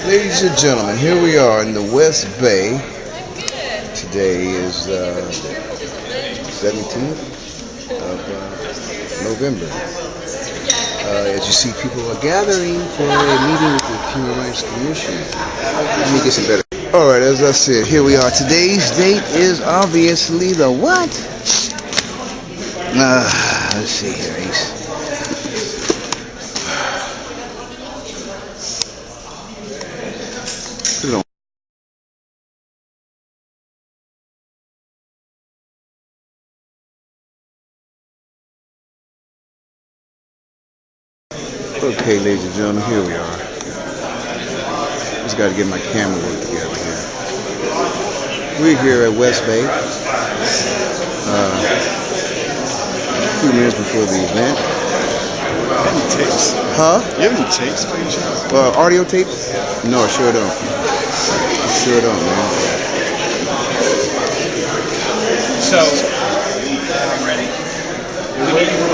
Ladies and gentlemen, here we are in the West Bay. Today is 17th of November. As you see, people are gathering for a meeting with the Human Rights Commission. Let me get some better. Alright, as I said, here we are. Today's date is obviously the what? Let's see here, Ace. Okay, ladies and gentlemen, here we are. Just got to get my camera work together here. We're here at West Bay. A few minutes before the event. Any tapes? Huh? You have any tapes for each other? Audio tapes? No, I sure don't. Sure don't, man. So, I'm ready. We're waiting for the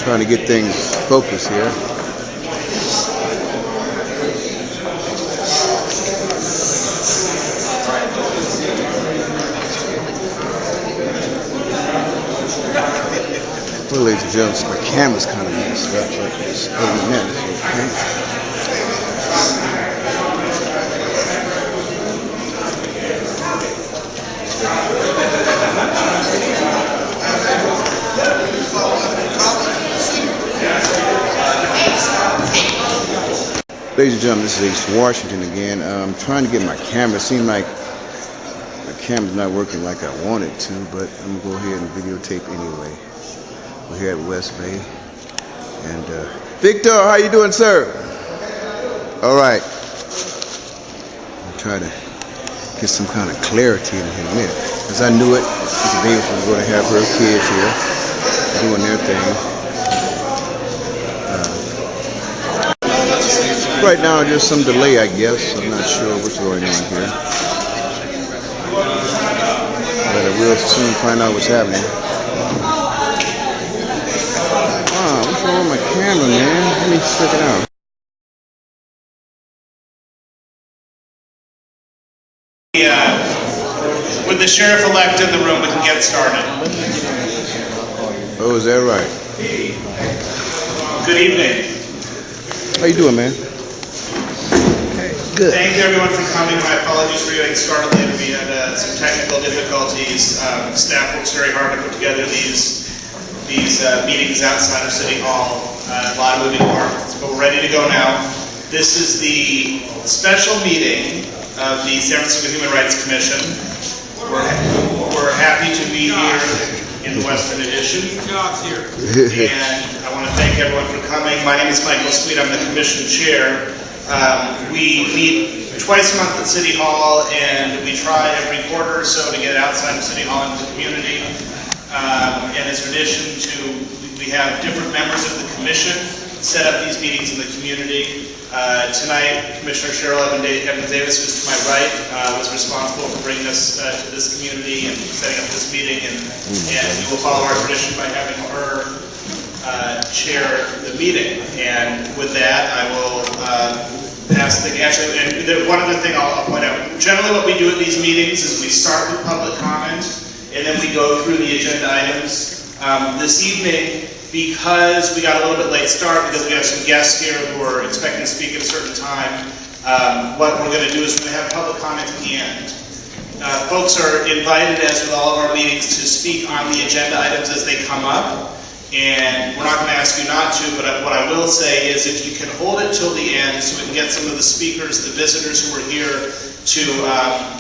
Trying to get things focused here. Well, ladies and gentlemen, my camera's kind of messed up, but it's other than that, it's okay. Ladies and gentlemen, this is Ace Washington again. I'm trying to get my camera. It seems like my camera's not working like I want it to, but I'm going to go ahead and videotape anyway. We're here at West Bay. And Victor, how you doing, sir? All right. I'll try to get some kind of clarity in here in a minute. As I knew it, Mrs. Davis was going to have her kids here doing their thing. Right now, just some delay, I guess. I'm not sure what's going on here. But we'll soon find out what's happening. What's wrong with my camera, man? Let me check it out. With the sheriff-elect in the room, we can get started. Oh, is that right? Good evening. How you doing, man? Good. Thank you, everyone, for coming. My apologies for getting started later. We had some technical difficulties. Staff works very hard to put together these meetings outside of City Hall. A lot of moving parts, but we're ready to go now. This is the special meeting of the San Francisco Human Rights Commission. We're happy to be here in the Western Edition. And I want to thank everyone for coming. My name is Michael Sweet. I'm the Commission Chair. We meet twice a month at City Hall, and we try every quarter or so to get outside of City Hall into the community. And as an addition to, we have different members of the Commission set up these meetings in the community. Tonight, Commissioner Cheryl Evans-Davis, who's to my right, was responsible for bringing us to this community and setting up this meeting, and we will follow our tradition by having her chair the meeting. And with that, I will ask and one other thing I'll point out. Generally what we do at these meetings is we start with public comment, and then we go through the agenda items. This evening, because we got a little bit late start, because we have some guests here who are expecting to speak at a certain time, what we're going to do is we're going to have public comment at the end. Folks are invited, as with all of our meetings, to speak on the agenda items as they come up. And we're not going to ask you not to, but what I will say is if you can hold it till the end so we can get some of the speakers, the visitors who are here to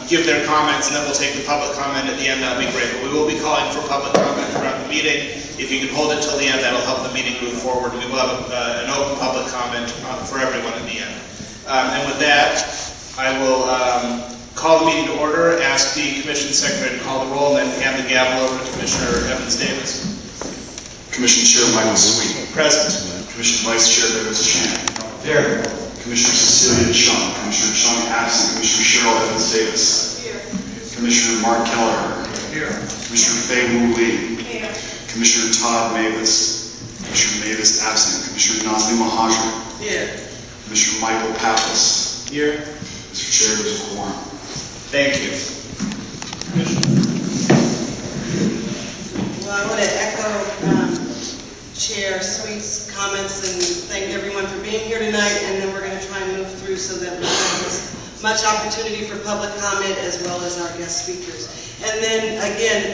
give their comments, and then we'll take the public comment at the end, that'll be great. But we will be calling for public comment throughout the meeting. If you can hold it till the end, that'll help the meeting move forward. We will have an open public comment for everyone at the end. And with that, I will call the meeting to order, ask the Commission Secretary to call the roll, and then hand the gavel over to Commissioner Evans Davis. Commission Chair Michael Sweet. Present. Commissioner Vice Chair David Chan. Here. Commissioner Cecilia Chung. Commissioner Chung absent. Commissioner Cheryl Evans Davis. Here. Commissioner Mark Kelleher. Here. Commissioner Fei Wu Lee. Here. Commissioner Todd Mavis. Commissioner Mavis absent. Commissioner Nazmi Mahajan. Here. Commissioner Michael Pappas. Here. Mr. Chair, there's a quorum. Thank you. Well, I want to echo Chair Sweet's comments and thank everyone for being here tonight, and then we're going to try and move through so that we have as much opportunity for public comment as well as our guest speakers. And then again,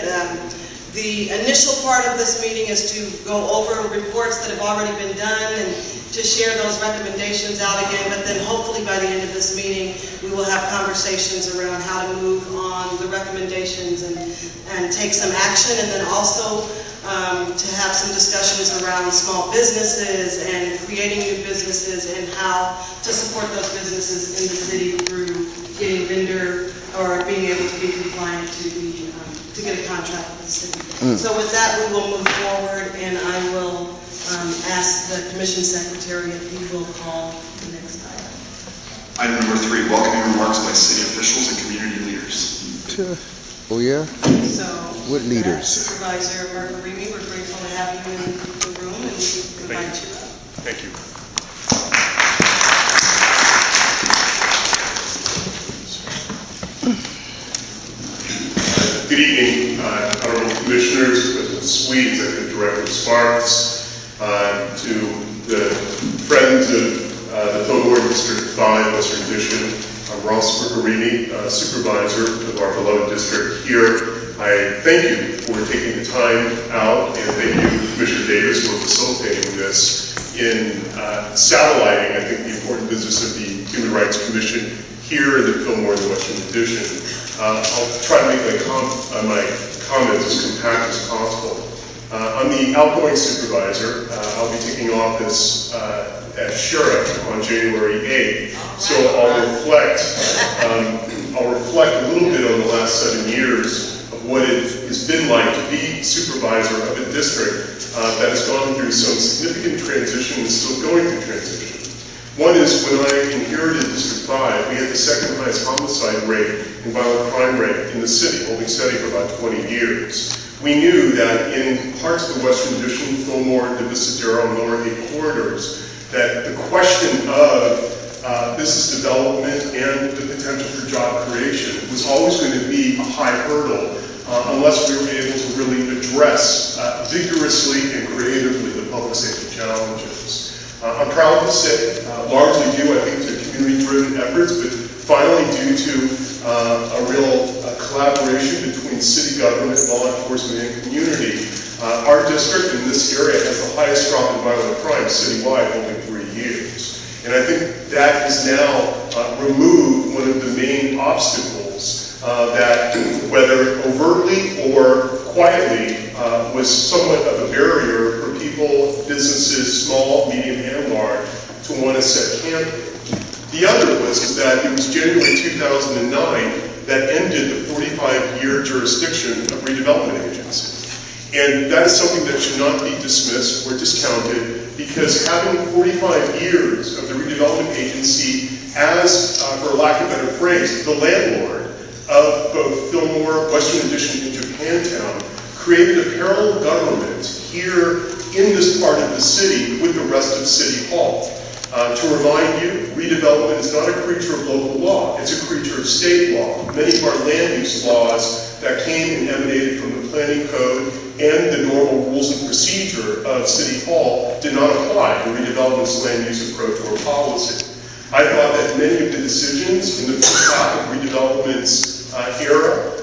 the initial part of this meeting is to go over reports that have already been done and to share those recommendations out again, but then hopefully by the end of this meeting we will have conversations around how to move on the recommendations and take some action, and then also to have some discussions around small businesses and creating new businesses and how to support those businesses in the city through getting vendor or being able to be compliant to get a contract with the city. So with that, we will move forward, and I will ask the Commission Secretary if he will call the next item. Item number 3, welcoming remarks by city officials and community leaders. Oh yeah? So, What leaders? Supervisor Margarimi, we're grateful to have you in the room, and we invite you up. Thank you. Good evening, honorable commissioners, President Sweet, Executive Director Sparks, to the friends of the Fillmore District 5 Western Division. I'm Ross Margarini, supervisor of our beloved district here. I thank you for taking the time out, and thank you, Commissioner Davis, for facilitating this in satelliting, I think, the important business of the Human Rights Commission here in the Fillmore and the Western Division. I'll try to make my comments as compact as possible. I'm the outgoing supervisor. I'll be taking office as sheriff on January 8th. So I'll reflect a little bit on the last 7 years of what it has been like to be supervisor of a district that has gone through some significant transition and still going through transition. One is when I inherited District 5, we had the second highest homicide rate and violent crime rate in the city, holding steady for about 20 years. We knew that in parts of the Western Division, Fillmore, the Visadero, and Lower 8 corridors, that the question of business development and the potential for job creation was always going to be a high hurdle unless we were able to really address vigorously and creatively the public safety challenges. I'm proud to say, largely due, I think, to community-driven efforts, but finally due to a real collaboration between city government, law enforcement, and community. Our district in this area has the highest drop in violent crime citywide, only 3 years. And I think that has now removed one of the main obstacles that, whether overtly or quietly, was somewhat of a barrier for people, businesses, small, medium, and large, to want to set camp here. The other was that it was January 2009 that ended the 45-year jurisdiction of redevelopment agency. And that is something that should not be dismissed or discounted, because having 45 years of the redevelopment agency as, for lack of a better phrase, the landlord of both Fillmore, Western Addition, and Japantown, created a parallel government here in this part of the city with the rest of City Hall. To remind you, redevelopment is not a creature of local law, it's a creature of state law. Many of our land use laws that came and emanated from the planning code and the normal rules and procedure of City Hall did not apply to redevelopment's land use approach or policy. I thought that many of the decisions in the first half of redevelopment's era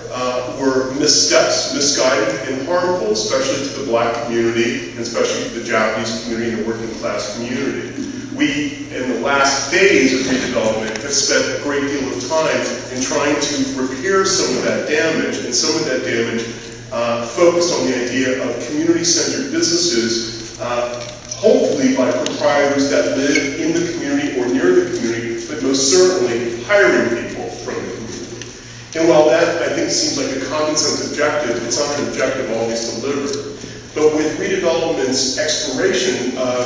were missteps, misguided, and harmful, especially to the Black community, and especially to the Japanese community and the working class community. We, in the last phase of redevelopment, have spent a great deal of time in trying to repair some of that damage, and some of that damage focused on the idea of community-centered businesses, hopefully by proprietors that live in the community or near the community, but most certainly hiring people from the community. And while that, I think, seems like a common sense objective, it's not an objective always delivered. But with redevelopment's expiration of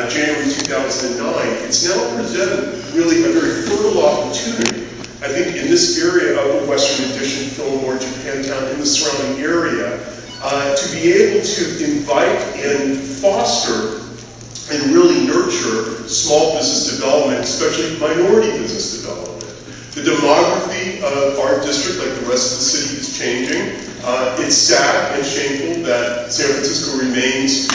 January 2009, it's now presented really a very fertile opportunity, I think, in this area of the Western Addition, Fillmore, Japantown, and the surrounding area, to be able to invite and foster and really nurture small business development, especially minority business development. The demography of our district, like the rest of the city, is changing. It's sad and shameful that San Francisco remains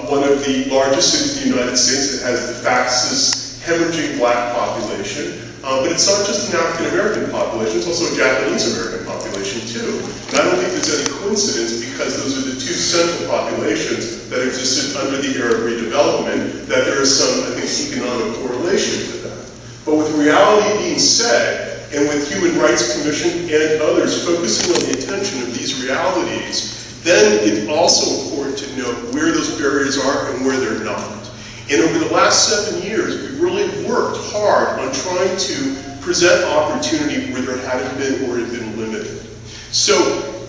one of the largest cities in the United States that has the fastest hemorrhaging black population. But it's not just an African-American population, it's also a Japanese-American population too. And I don't think there's any coincidence, because those are the two central populations that existed under the era of redevelopment, that there is some, I think, economic correlation to that. But with reality being said, and with Human Rights Commission and others focusing on the attention of these realities, then it's also important to note where those barriers are and where they're not. And over the last 7 years, we've really worked hard on trying to present opportunity where there hadn't been or had been limited. So,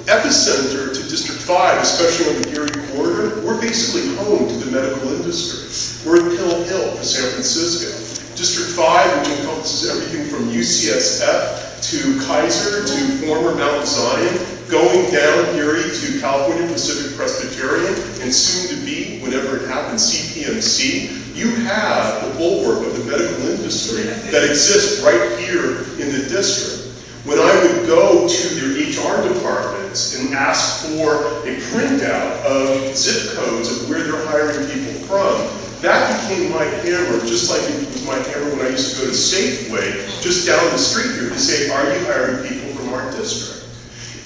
epicenter to District 5, especially on the Gary corridor, we're basically home to the medical industry. We're at Pill Hill for San Francisco. District 5, which encompasses everything from UCSF to Kaiser to former Mount Zion, going down Erie to California Pacific Presbyterian, and soon to be, whenever it happens, CPMC, you have the bulwark of the medical industry that exists right here in the district. When I would go to their HR departments and ask for a printout of zip codes of where they're hiring people from, that became my hammer, just like it was my hammer when I used to go to Safeway, just down the street here, to say, are you hiring people from our district?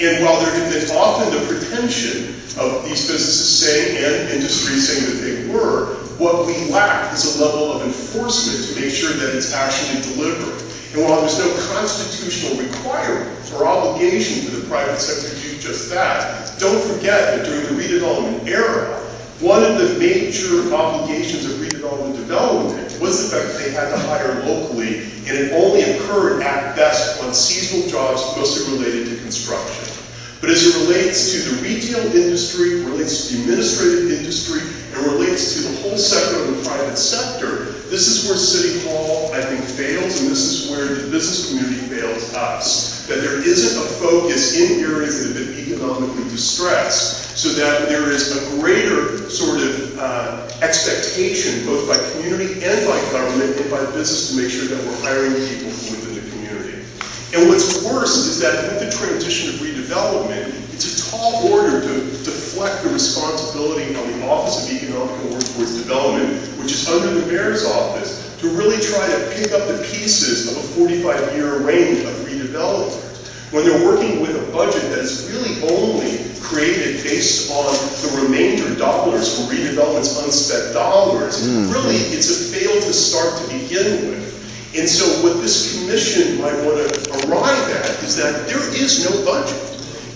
And while there had been often the pretension of these businesses saying, and industries saying that they were, what we lacked is a level of enforcement to make sure that it's actually delivered. And while there's no constitutional requirement or obligation for the private sector to do just that, don't forget that during the redevelopment era, one of the major obligations of redevelopment development was the fact that they had to hire locally, and it only occurred at best on seasonal jobs mostly related to construction. But as it relates to the retail industry, relates to the administrative industry, and relates to the whole sector of the private sector, this is where City Hall, I think, fails, and this is where the business community fails us. That there isn't a focus in areas that have been economically distressed, so that there is a greater sort of expectation, both by community and by government and by business, to make sure that we're hiring people from within the community. And what's worse is that with the transition of redevelopment, it's a tall order to deflect the responsibility on the Office of Economic and Workforce Development, which is under the mayor's office, to really try to pick up the pieces of a 45-year range of redevelopment, when they're working with a budget that is really only created based on the remainder dollars from redevelopment's unspent dollars. Really, it's a fail to start to begin with. And so what this commission might want to arrive at is that there is no budget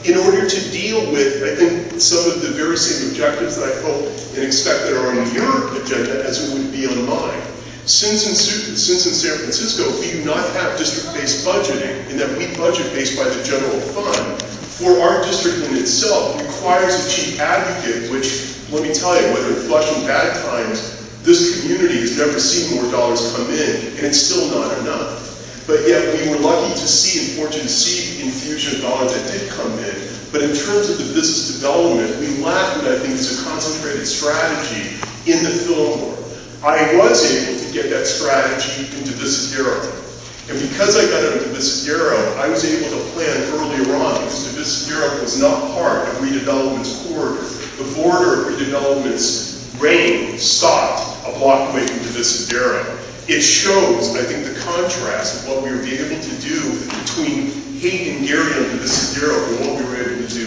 in order to deal with, I think, some of the very same objectives that I hope and expect that are on your agenda as it would be on mine. Since in San Francisco, we do not have district-based budgeting, in that we budget based by the general fund, for our district in itself requires a chief advocate, which, let me tell you, whether in flush and bad times, this community has never seen more dollars come in, and it's still not enough. But yet we were lucky to see and fortunate to see the infusion of dollars that did come in. But in terms of the business development, we lack what I think is a concentrated strategy in the Fillmore. I was able to get that strategy into Visadero. And because I got it into Visadero, I was able to plan earlier on, because the Visadero was not part of redevelopment's corridor. The border of redevelopment's reign stopped a block away from the Visadero. It shows, I think, the contrast of what we were able to do between Haight and Gary on the Visadero and what we were able to do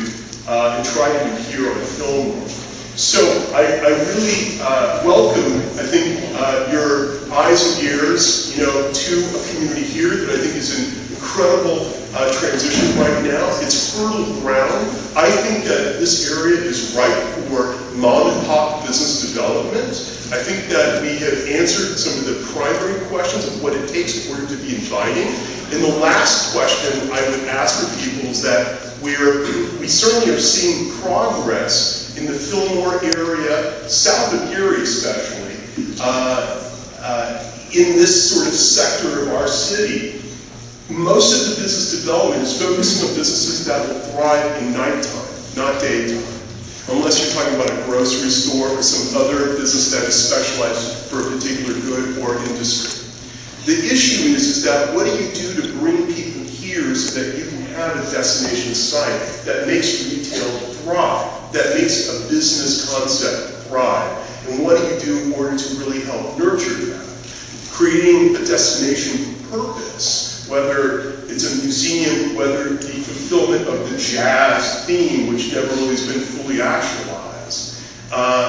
and try to do here on the Fillmore. So I really welcome, I think, your eyes and ears, to a community here that I think is an incredible transition right now. It's fertile ground. I think that this area is ripe for mom and pop business development. I think that we have answered some of the primary questions of what it takes in order to be inviting. And the last question I would ask for people is that we certainly are seeing progress in the Fillmore area, south of Erie especially, in this sort of sector of our city. Most of the business development is focusing on businesses that will thrive in nighttime, not daytime. Unless you're talking about a grocery store or some other business that is specialized for a particular good or industry. The issue is that what do you do to bring people here so that you can have a destination site that makes retail thrive, that makes a business concept thrive? And what do you do in order to really help nurture that? Creating a destination purpose, whether it's a museum, whether the fulfillment of the jazz theme, which never really has been fully actualized,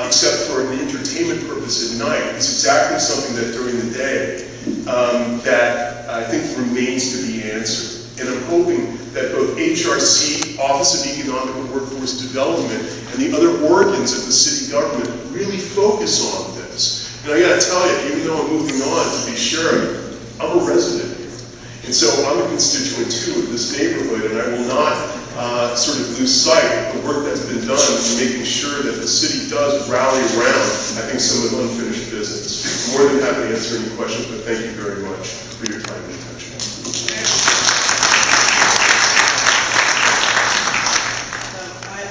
except for an entertainment purpose at night. It's exactly something that during the day that I think remains to be answered. And I'm hoping that both HRC, Office of Economic and Workforce Development, and the other organs of the city government really focus on this. And I gotta tell you, even though I'm moving on to be sheriff, I'm a resident here. And so I'm a constituent too of this neighborhood, and I will not sort of lose sight of the work that's been done in making sure that the city does rally around, I think, some of the unfinished business. I'm more than happy to answer any questions, but thank you very much for your time and attention.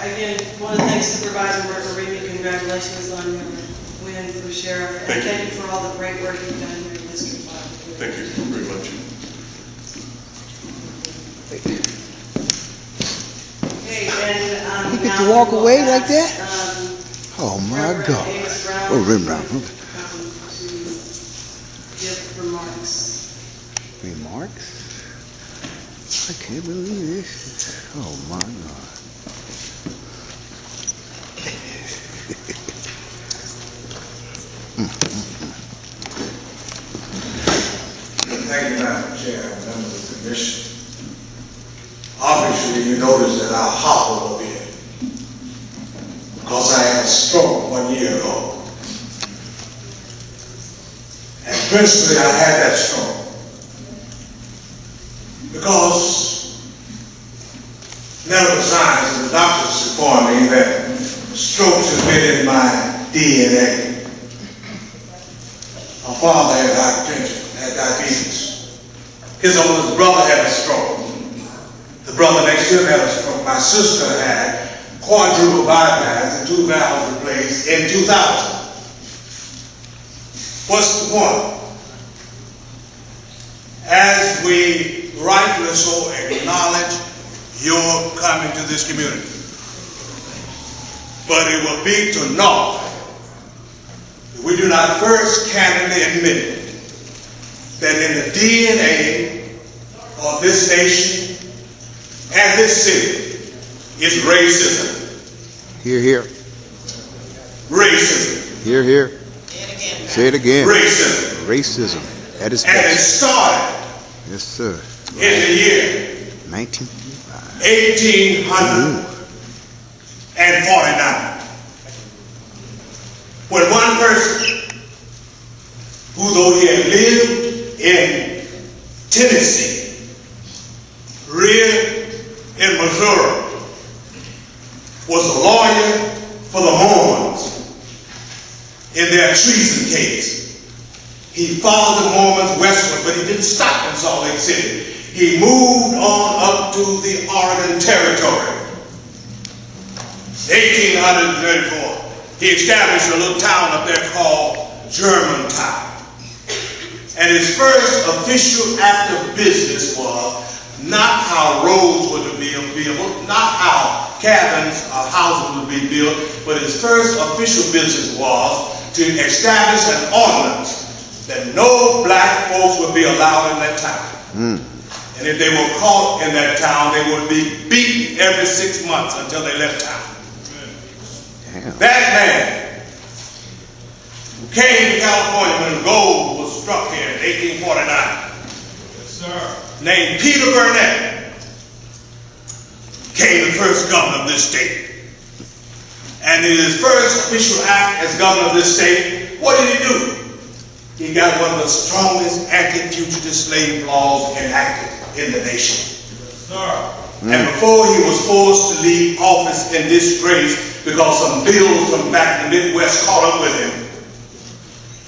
Again, want to thank Supervisor Margarita. Congratulations on your win for sheriff. And thank you for all the great work you've done here in District 5. Thank you very much. Okay, and You get now to walk we will away like ask, that? Oh my Reverend God. Amos Brown Oh, Reverend Brown. to give remarks. Remarks? I can't believe this. Oh my God. Thank you, Madam Chair, and members of the commission. Obviously, you notice that I hobble a bit because I had a stroke 1 year ago. And principally, I had that stroke because medical science and the doctors informed me that strokes have been in my DNA. My father had hypertension, had diabetes. His oldest brother had a stroke. The brother next to him had a stroke. My sister had quadruple bypass and 2 valves replaced in 2000. What's the point? As we rightfully so acknowledge your coming to this community, but it will be to naught if we do not first candidly admit that in the DNA of this nation and this city is racism. Hear, hear. Racism. Hear, hear. Say it again. Racism. Racism. At its And it best. started Yes, sir. in the year 1955. 1849. When one person, who though he had lived in Tennessee, reared in Missouri, was a lawyer for the Mormons in their treason case. He followed the Mormons westward, but he didn't stop in Salt Lake City. He moved on up to the Oregon Territory. 1834, he established a little town up there called Germantown. And his first official act of business was not how roads were to be built, not how cabins or houses would be built, but his first official business was to establish an ordinance that no black folks would be allowed in that town. And if they were caught in that town, they would be beaten every 6 months until they left town. Damn. That man who came to California when gold was struck here in 1849, yes, sir, named Peter Burnett, became the first governor of this state. And his first official act as governor of this state what did he do? He got one of the strongest anti-fugitive slave laws enacted in the nation. Yes, sir. And before he was forced to leave office in disgrace because some bills from back in the Midwest caught up with him,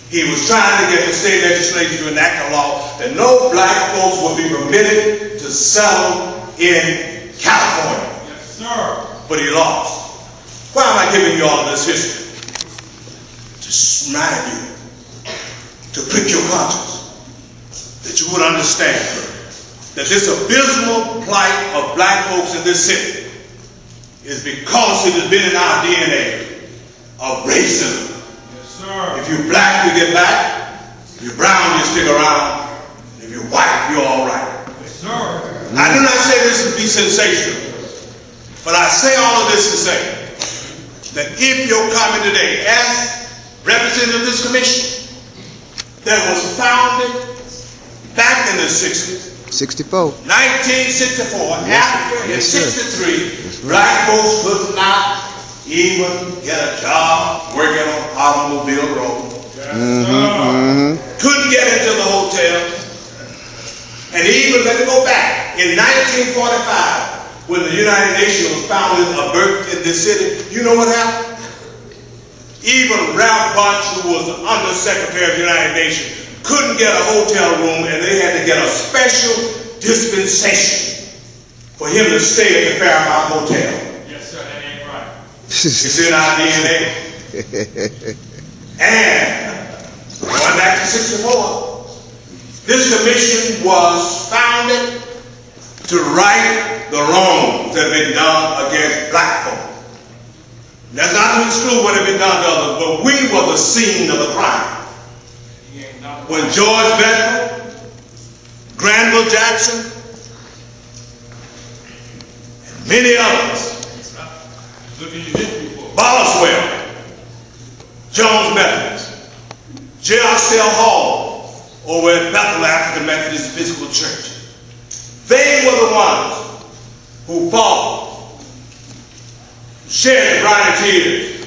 he was trying to get the state legislature to enact a law that no black folks would be permitted to settle in California. Yes, sir. But he lost. Why am I giving you all of this history? To remind you, to prick your conscience, that you would understand that this abysmal plight of black folks in this city is because it has been in our DNA of racism. Yes, sir. If you're black, you get back. If you're brown, you stick around. If you're white, you're all right. Yes, sir. I do not say this to be sensational, but I say all of this to say that if you're coming today as representative of this commission that was founded back in the 60s, 64. 1964, after in 63, black folks could not even get a job working on automobile road. Couldn't get into the hotel. And even, let me go back, in 1945, when the United Nations was founded or birthed in this city, you know what happened? Even Ralph Bunche, who was the Undersecretary of the United Nations, couldn't get a hotel room, and they had to get a special dispensation for him to stay at the Fairmount Hotel. Yes, sir, that ain't right. It's in our DNA. And going back to 64, this commission was founded to right the wrongs that had been done against black folk. That's not to exclude what had been done to others, but we were the scene of the crime. When George Bedford, Granville Jackson, and many others, Boswell, Jones Methodist, J.R.C.L. Hall over at Bethel African Methodist Episcopal Church, they were the ones who fought, shed bright tears,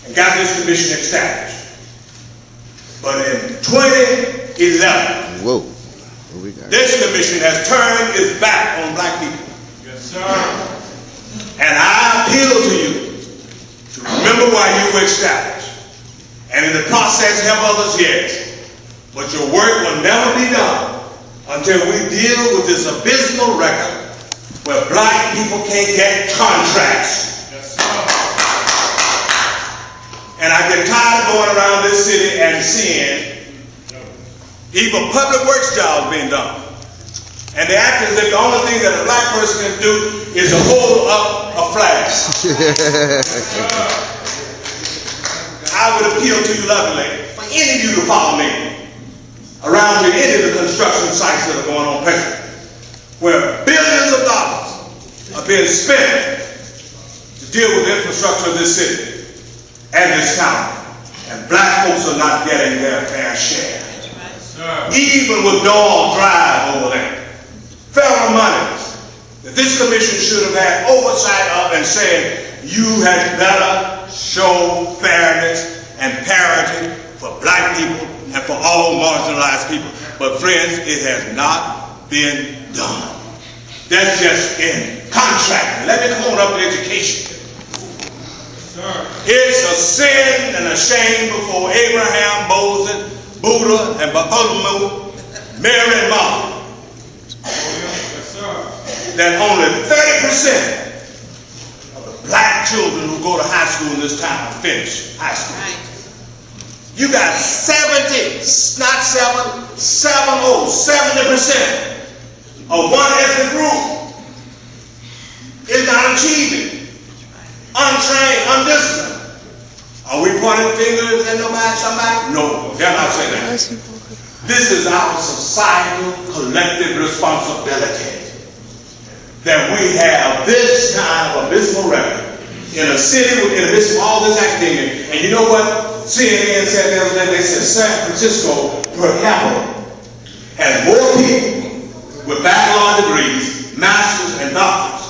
and got this commission established. But in 2011, this commission has turned its back on black people. Yes, sir. And I appeal to you to remember why you were established. And in the process, help others, yes. But your work will never be done until we deal with this abysmal record where black people can't get contracts. And I get tired of going around this city and seeing even public works jobs being done. And they act as if the only thing that a black person can do is to hold up a flag. I would appeal to you lovingly for any of you to follow me around to any of the construction sites that are going on presently, where billions of dollars are being spent to deal with the infrastructure of this city and this county, and black folks are not getting their fair share. Even with Dog Drive over there, federal monies that this commission should have had oversight of and said, you had better show fairness and parity for black people and for all marginalized people. But friends, it has not been done. That's just in contracting. Let me come on up to education. It's a sin and a shame before Abraham, Moses, Buddha, and Bartholomew, Mary, and Martha that only 30% of the black children who go to high school in this town finish high school. You got 70% of one ethnic group is not achieving. Untrained, undisciplined. Are we pointing fingers at somebody? No, they're not saying that. This is our societal collective responsibility that we have this kind of abysmal record in a city in the midst of all this academia. And you know what CNN said the other day? They said San Francisco per capita has more people with bachelor degrees, masters, and doctors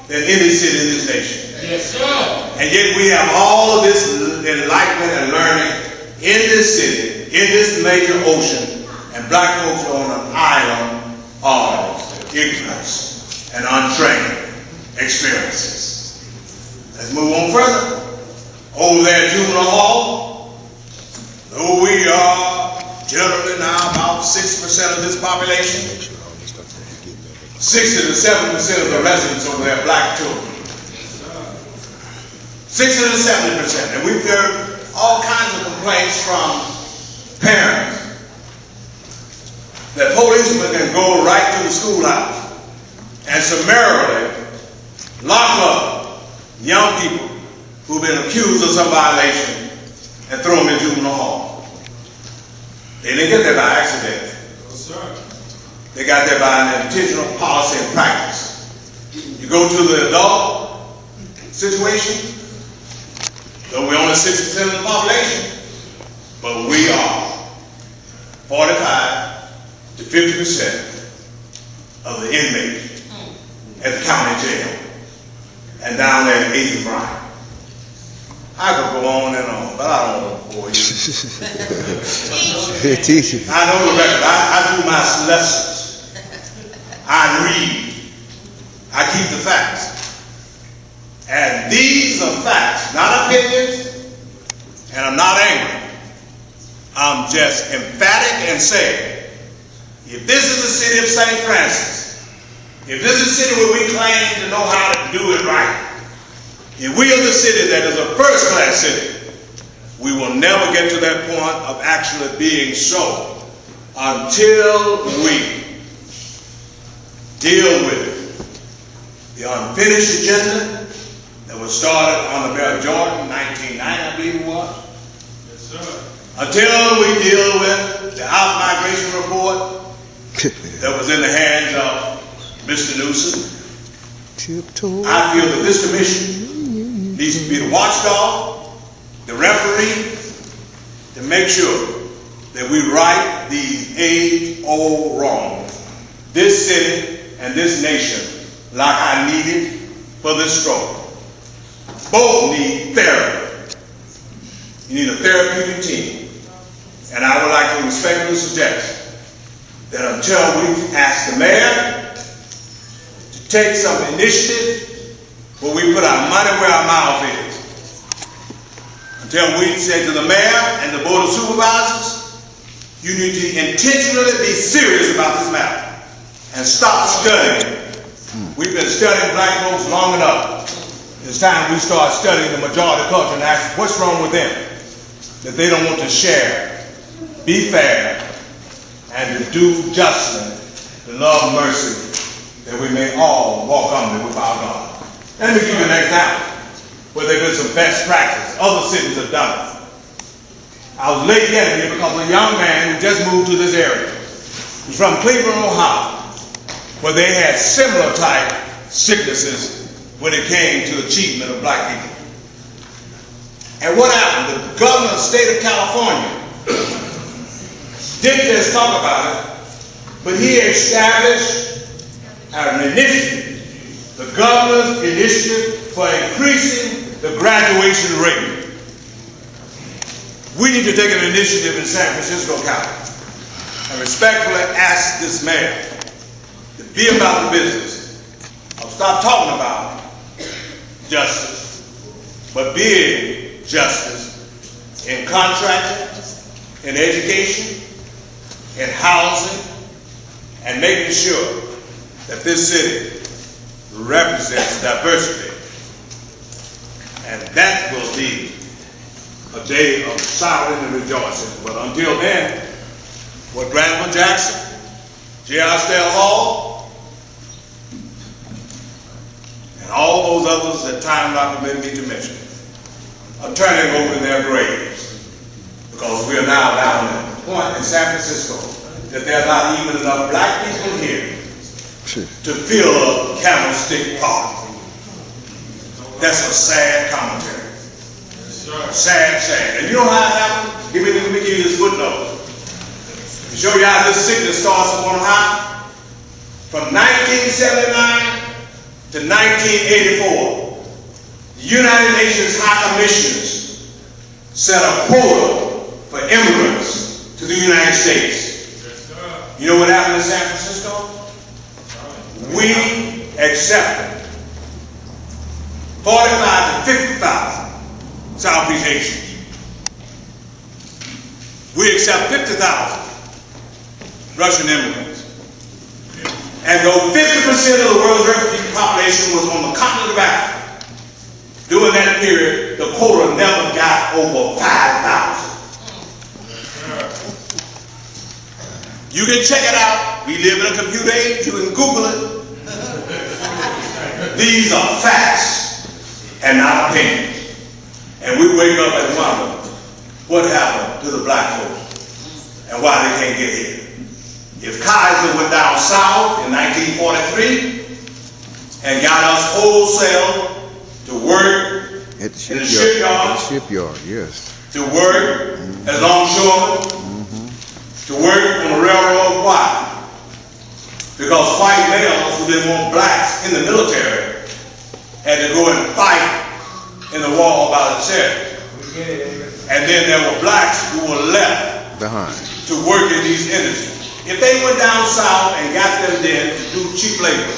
than any city in this nation. Yes, sir. And yet we have all of this enlightenment and learning in this city, in this major ocean, and black folks are on an island of ignorance and untrained experiences. Let's move on further. Over there at Juvenile Hall, though we are generally now about 60% of this population, 60 to 70% of the residents over there are black children. 60 to 70%. And we've heard all kinds of complaints from parents that policemen can go right to the schoolhouse and summarily lock up young people who've been accused of some violation and throw them in juvenile hall. They didn't get there by accident. No, sir. They got there by an intentional policy and practice. You go to the adult situation, though we're only 60% of the population, but we are 45 to 50% of the inmates at the county jail and down there in 8th and Bryant. I could go on and on, but I don't want to bore you. Teach you. I know the record. I do my lessons. I read. I keep the facts. And these are facts, not opinions, and I'm not angry. I'm just emphatic and saying, if this is the city of St. Francis, if this is a city where we claim to know how to do it right, if we are the city that is a first-class city, we will never get to that point of actually being so until we deal with the unfinished agenda that was started on the Mayor Jordan in 1990, I believe it was. Yes, sir. Until we deal with the out-migration report that was in the hands of Mr. Newsom. I feel that this commission needs to be the watchdog, the referee, to make sure that we right these age-old wrongs. This city and this nation, like I needed for this stroke, both need therapy. You need a therapeutic team. And I would like to respectfully suggest that until we ask the mayor to take some initiative where we put our money where our mouth is, until we say to the mayor and the board of supervisors, you need to intentionally be serious about this matter and stop studying. We've been studying black folks long enough. It's time we start studying the majority culture and ask what's wrong with them that they don't want to share, be fair, and to do justly, to love mercy, that we may all walk humbly with our God. Let me give you an example where there's been some best practice. Other cities have done it. I was late yesterday because a young man who just moved to this area. He's from Cleveland, Ohio, where they had similar type sicknesses when it came to achievement of black people. And what happened? The governor of the state of California didn't just talk about it, but he established an initiative, the governor's initiative for increasing the graduation rate. We need to take an initiative in San Francisco County and respectfully ask this mayor to be about the business of stop talking about justice, but being justice in contracting, in education, in housing, and making sure that this city represents diversity. And that will be a day of silence and rejoicing. But until then, what Granville Jackson, J.R.C. Hall, and all those others that time not permitted me to mention are turning over in their graves, because we are now down at the point in San Francisco that there are not even enough black people here to fill a Candlestick Park. That's a sad commentary. Sad, sad. And you know how it happened? Let me give you this footnote to show you how this sickness starts up on high. From 1979 to 1984, the United Nations High Commissioners set a quota for immigrants to the United States. Yes, sir. You know what happened in San Francisco? We accepted 45 to 50,000 Southeast Asians. We accept 50,000 Russian immigrants. And though 50% of the world's refugee population was on the continent of Africa, during that period, the quota never got over 5,000. You can check it out. We live in a computer age. You can Google it. These are facts and not opinions. And we wake up and wonder what happened to the black folks and why they can't get here. If Kaiser went down south in 1943 and got us wholesale to work At the in the shipyard. shipyards, Shipyard, yes. to work as longshoremen, to work on the railroad. Why? Because white males who didn't want blacks in the military had to go and fight in the war by themselves. And then there were blacks who were left Behind. to work in these industries. If they went down south and got them then to do cheap labor,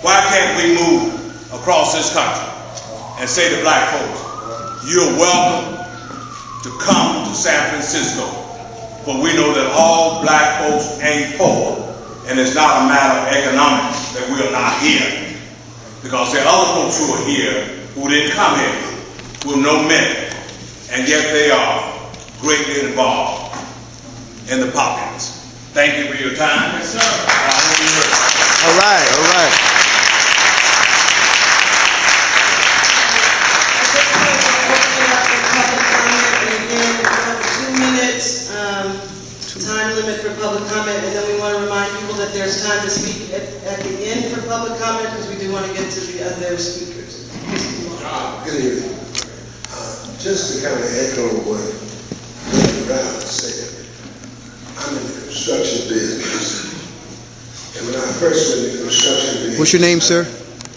why can't we move across this country and say to black folks, you're welcome to come to San Francisco, for we know that all black folks ain't poor, and it's not a matter of economics that we are not here, because there are other folks who are here who didn't come here, who are no men, and yet they are greatly involved in the populace. Thank you for your time. Yes, sir. All right, all right. Time limit for public comment, and then we want to remind people that there's time to speak at the end for public comment, because we do want to get to the other speakers. Good evening. Just to kind of echo what Mr. Brown said, I'm in the construction business. And when I first went into construction business... What's your name, sir?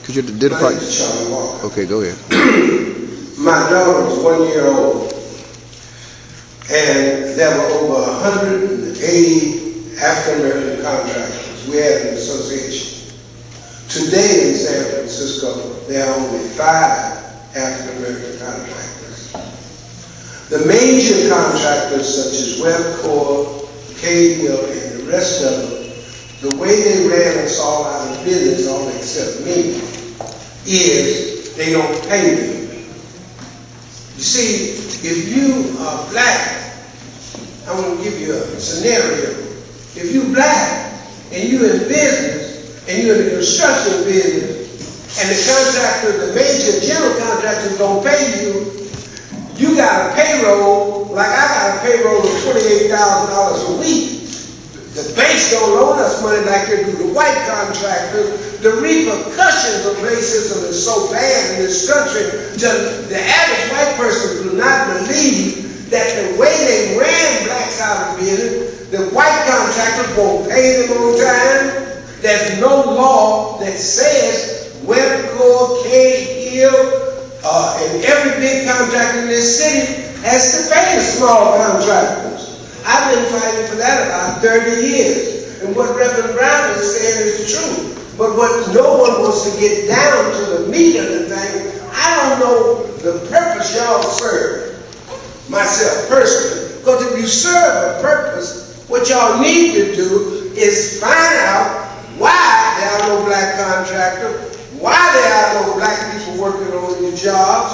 Could you identify? My name is Charlie Walker. Okay, go ahead. My daughter was 1 year old, and there were over 180 African-American contractors. We had an association. Today in San Francisco, there are only 5 African-American contractors. The major contractors such as Webcor, Cahill, and the rest of them, the way they ran us all out of business, all except me, is they don't pay me. You see, if you are black, I'm going to give you a scenario. If you black and you in business and you're in the construction business and the contractor, the major general contractors don't pay you, you got a payroll, like I got a payroll of $28,000 a week. The banks don't loan us money like they do the white contractors. The repercussions of racism is so bad in this country, the average white person do not believe that the way they ran blacks out of business, the white contractors won't pay them on time. There's no law that says Webcor, Cahill, and every big contractor in this city has to pay the small contractors. I've been fighting for that about 30 years. And what Reverend Brown is saying is true. But what no one wants to get down to the meat of the thing, I don't know the purpose y'all serve. Myself personally, because if you serve a purpose, what y'all need to do is find out why there are no black contractors, why there are no black people working on your jobs,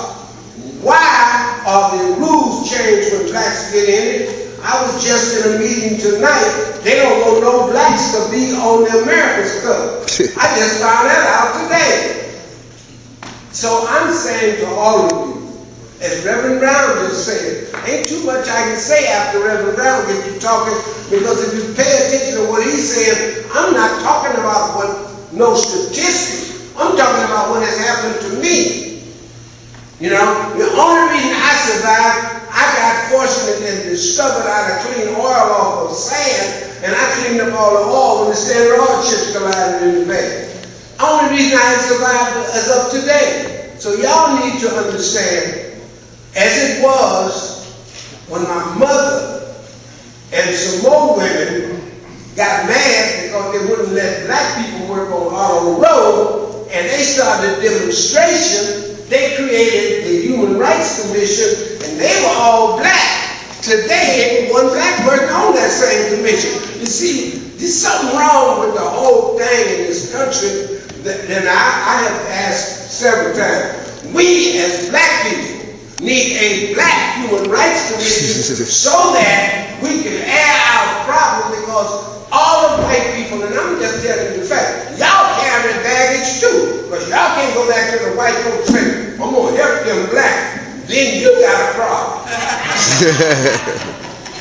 why are the rules changed when blacks get in it. I was just in a meeting tonight, they don't want no blacks to be on the America's Cup. I just found that out today. So I'm saying to all of you, as Reverend Brown just said, ain't too much I can say after Reverend Brown gets you talking, because if you pay attention to what he's saying, I'm not talking about no statistics. I'm talking about what has happened to me. You know, the only reason I survived, I got fortunate and discovered how to clean oil off of sand, and I cleaned up all the oil when the Standard Oil chips collided in the bay. Only reason I survived is up today. So y'all need to understand, as it was when my mother and some more women got mad because they wouldn't let black people work on Auto Road, and they started a demonstration, they created the Human Rights Commission, and they were all black. Today, ain't one black person on that same commission. You see, there's something wrong with the whole thing in this country that I have asked several times. We as black people need a black human rights commission so that we can air our problem, because all of white people, and I'm just telling you the fact, y'all carry baggage too, because y'all can't go back to the white folks and say, I'm going to help them black. Then you got a problem.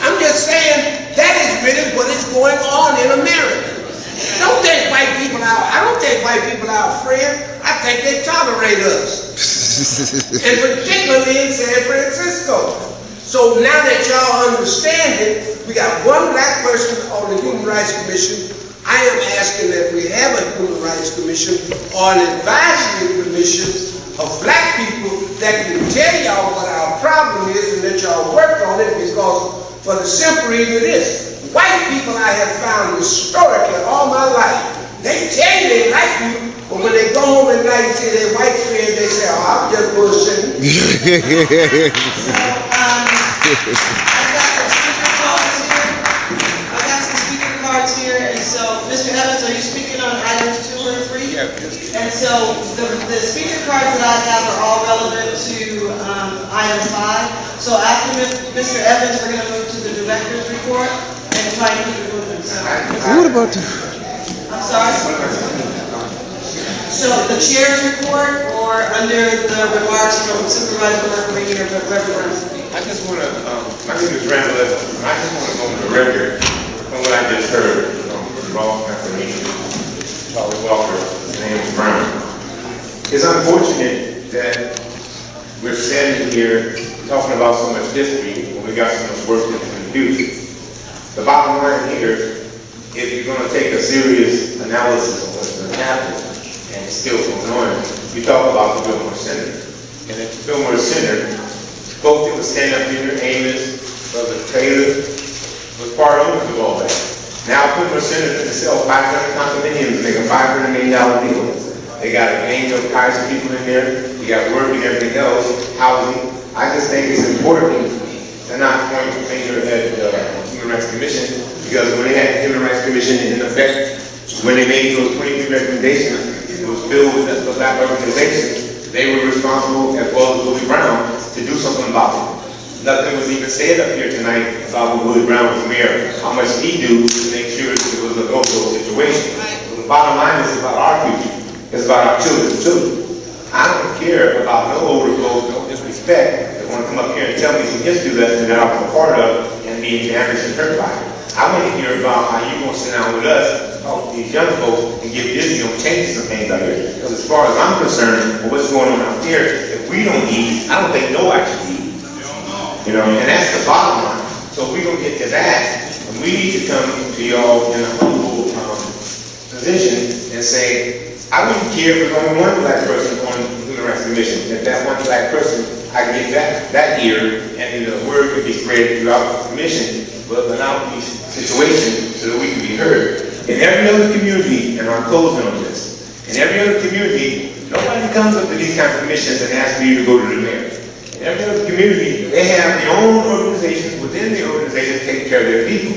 I'm just saying that is really what is going on in America. Don't take white people out. I don't take white people out, friend. I think they tolerate us. And particularly in San Francisco. So now that y'all understand it, we got one black person on the Human Rights Commission. I am asking that we have a Human Rights Commission or an advisory commission of black people that can tell y'all what our problem is and that y'all work on it, because for the simple reason it is, white people I have found historically all my life, they tell you they like you, but when they go home at night and see their white friends, they say, oh, I'm just bullshitting. I've got some speaker cards here, and so, Mr. Evans, are you speaking on items 2 or 3? Yeah. And so, the speaker cards that I have are all relevant to item 5. So after Mr. Evans, we're going to move to the director's report and try and keep it moving. So, What about the... I'm sorry? So the chair's report, or under the remarks from Supervisor Mercury or Reverend? I just want to, my name is Randall Evans. I just want to go on the record from what I just heard from Ross McElhaney, Charlie Walker, and James Brown. It's unfortunate that we're standing here talking about so much history when we got so much work in the future. The bottom line here, if you're going to take a serious analysis of what's going to happen, and it's still going on, you talk about the Fillmore Center. And at the Fillmore Center, folks that would stand up here, Amos, Brother Taylor, was part owners of all that. Now Fillmore Center can sell 500 condominiums and make a $500 million deal. They got a gang of Kaiser people in there, you got work and everything else, housing. I just think it's important to not point the finger at the Human Rights Commission, because when they had the Human Rights Commission in effect, when they made those 23 recommendations, it was filled with the black organizations. They were responsible, as well as Willie Brown, to do something about it. Nothing was even said up here tonight about when Willie Brown was mayor, how much he do to make sure that it was a go-go situation. So the bottom line is about our future. It's about our children too. I don't care about no older folks, no disrespect, that want to come up here and tell me some history lesson that I was a part of and being damaged and hurt by it. I want to hear about how you're going to sit down with us, talk to these young folks, and get busy on changing some things out here. Because as far as I'm concerned, with what's going on out here, if we don't eat, I don't think nobody should eat. You know, and that's the bottom line. So if we're going to get to that, and we need to come to y'all in a humble position and say, I wouldn't care if there's only one black person on the Human Rights Commission. If that one black person, I can get that ear, and the word could be spread throughout the commission, but allow these situations so that we can be heard. In every other community, and I'm closing on this, in every other community, nobody comes up to these kinds of commissions and asks for you to go to the mayor. In every other community, they have their own organizations within the organization taking care of their people.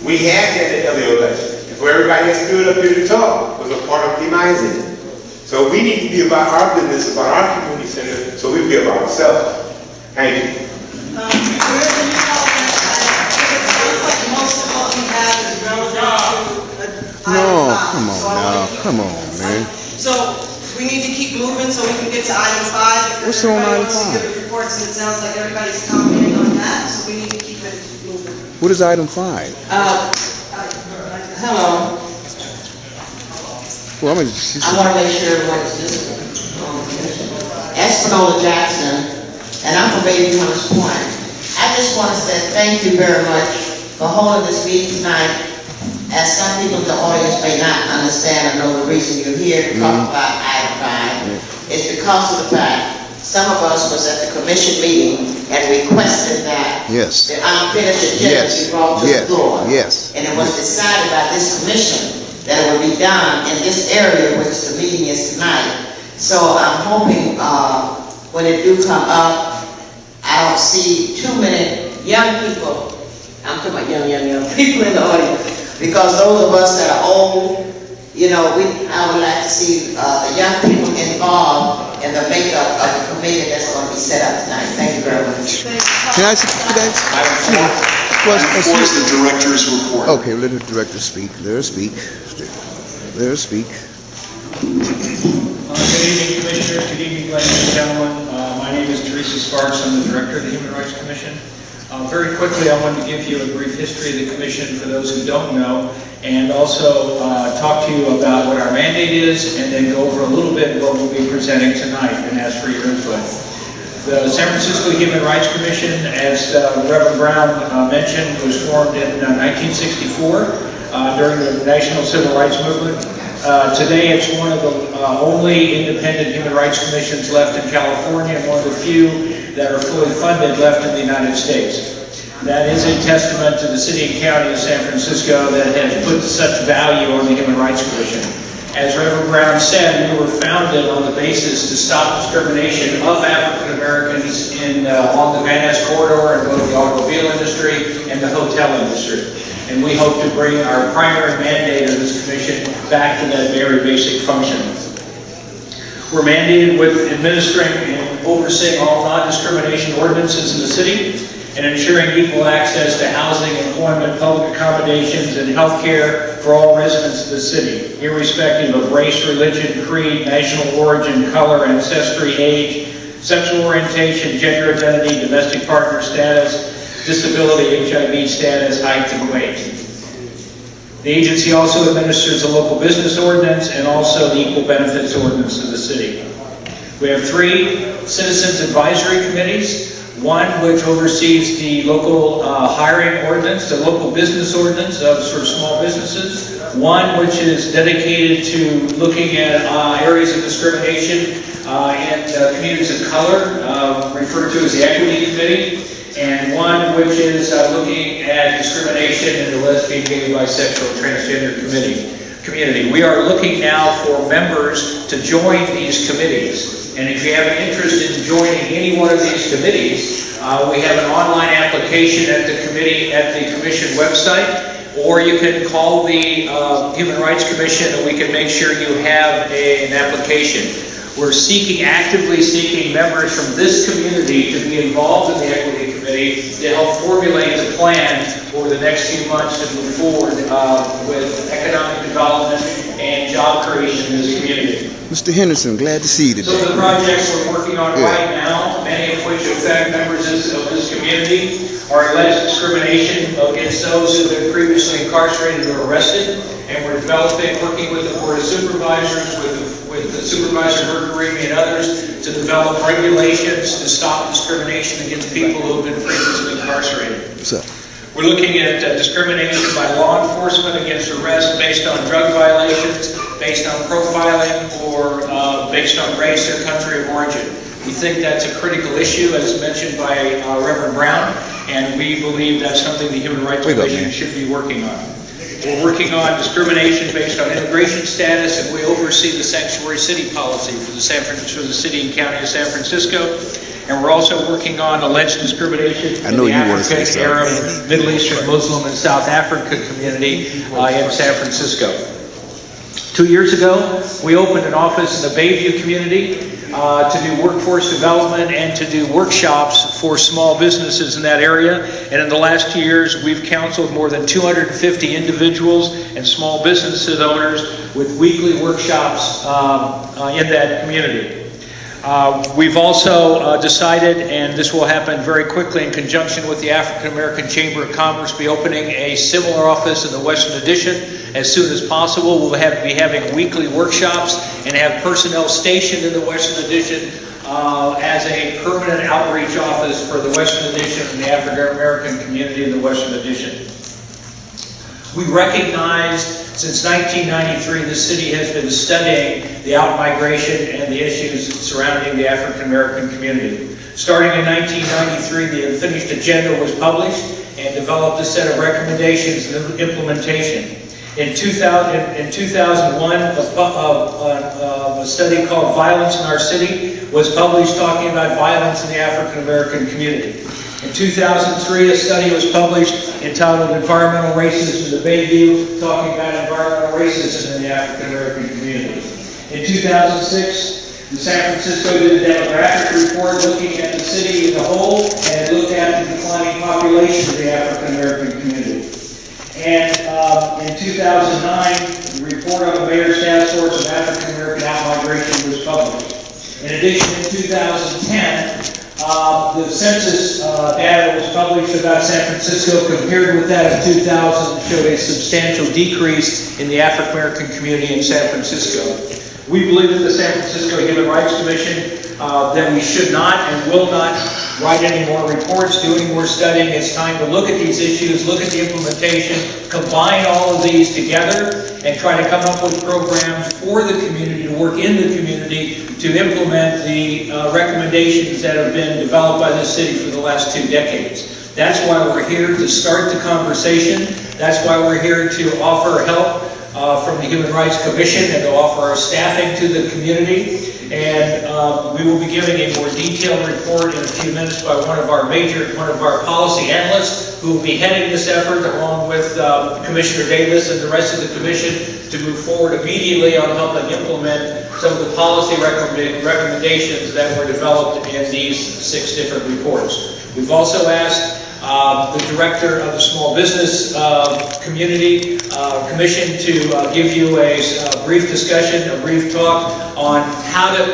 We had that in the LA election. And for everybody that stood up here to talk was a part of demising it. So we need to be about our business, about our community center, so we be about ourselves. Thank you. No, come on now. Come on, man. So we need to keep moving so we can get to item 5. What's on item 5? Give reports, and it sounds like everybody's commenting on that, so we need to keep it moving. What is item 5? Hello. Well, I want to make sure everyone's listening. Espanola Jackson, and I'm from Baby Hunters Point. I just want to say thank you very much for holding this meeting tonight. As some people in the audience may not understand or know the reason you're here to talk about item 5, it's because of the fact some of us was at the commission meeting and requested that Yes. the unfinished agenda be brought to the floor. Yes. And it was decided by this commission that it would be done in this area which the meeting is tonight. So I'm hoping when it do come up, I don't see too many young people. I'm talking about young people in the audience, because those of us that are old, you know, I would like to see the young people involved in the makeup of the committee that's going to be set up tonight. Thank you very much. Can I Item 4 is the director's report. Okay, let the director speak. Let her speak. Let her speak. Good evening, Commissioners. Good evening, ladies and gentlemen. My name is Teresa Sparks. I'm the Director of the Human Rights Commission. Very quickly, I wanted to give you a brief history of the Commission for those who don't know, and also talk to you about what our mandate is, and then go over a little bit what we'll be presenting tonight and ask for your input. The San Francisco Human Rights Commission, as Reverend Brown mentioned, was formed in 1964 during the National Civil Rights Movement. Today, it's one of the only independent human rights commissions left in California, and one of the few that are fully funded left in the United States. That is a testament to the city and county of San Francisco that has put such value on the Human Rights Commission. As Reverend Brown said, we were founded on the basis to stop discrimination of African Americans along the Van Ness corridor in both the automobile industry and the hotel industry. And we hope to bring our primary mandate of this commission back to that very basic function. We're mandated with administering and overseeing all non-discrimination ordinances in the city and ensuring equal access to housing, employment, public accommodations, and health care for all residents of the city, irrespective of race, religion, creed, national origin, color, ancestry, age, sexual orientation, gender identity, domestic partner status, disability, HIV status, height, and weight. The agency also administers the local business ordinance and also the equal benefits ordinance of the city. We have 3 citizens advisory committees, one which oversees the local hiring ordinance, the local business ordinance of sort of small businesses, one which is dedicated to looking at areas of discrimination in communities of color, referred to as the Equity Committee, and one which is looking at discrimination in the lesbian, gay, bisexual, and transgender community. We are looking now for members to join these committees. And if you have an interest in joining any one of these committees, we have an online application at the commission website, or you can call the Human Rights Commission and we can make sure you have an application. We're actively seeking members from this community to be involved in the Equity Committee to help formulate the plan over the next few months to move forward with economic development and job creation in this community. Mr. Henderson, glad to see you today. Some of the projects we're working on right now, many of which affect members of this community, are alleged discrimination against those who have been previously incarcerated or arrested, and we're working with the Board of Supervisors, with the Supervisor Bergerimi and others, to develop regulations to stop discrimination against people who have been previously incarcerated. What's up? We're looking at discrimination by law enforcement against arrests based on drug violations, based on profiling, or based on race or country of origin. We think that's a critical issue, as mentioned by Reverend Brown, and we believe that's something the Human Rights Commission should be working on. We're working on discrimination based on immigration status, and we oversee the sanctuary city policy for the city and county of San Francisco. And we're also working on alleged discrimination in the African, Arab, Middle Eastern, Muslim, and South African community in San Francisco. 2 years ago, we opened an office in the Bayview community to do workforce development and to do workshops for small businesses in that area. And in the last 2 years, we've counseled more than 250 individuals and small business owners with weekly workshops in that community. We've also decided, and this will happen very quickly in conjunction with the African American Chamber of Commerce, be opening a similar office in the Western Addition as soon as possible. We'll be having weekly workshops and have personnel stationed in the Western Addition as a permanent outreach office for the Western Addition and the African American community in the Western Addition. We recognize Since 1993, the city has been studying the out-migration and the issues surrounding the African American community. Starting in 1993, the unfinished agenda was published and developed a set of recommendations and implementation. In 2001, a study called Violence in Our City was published talking about violence in the African American community. In 2003, a study was published entitled Environmental Racism in the Bayview, talking about environmental racism in the African American community. In 2006, the San Francisco did a demographic report looking at the city as a whole and looked at the declining population of the African American community. And in 2009, the report on the Mayor's Task Force of African American Out-Migration was published. In addition, in 2010, the census data was published about San Francisco. Compared with that of 2000, showed a substantial decrease in the African American community in San Francisco. We believe that the San Francisco Human Rights Commission that we should not and will not write any more reports, do any more studying. It's time to look at these issues, look at the implementation, combine all of these together, and try to come up with programs for the community, to work in the community, to implement the recommendations that have been developed by the city for the last 2 decades. That's why we're here, to start the conversation. That's why we're here to offer help from the Human Rights Commission and to offer our staffing to the community. And we will be giving a more detailed report in a few minutes by one of our policy analysts who will be heading this effort along with Commissioner Davis and the rest of the commission to move forward immediately on helping implement some of the policy recommendations that were developed in these 6 different reports. We've also asked the director of the Small Business Commission to give you a brief discussion, a brief talk on how to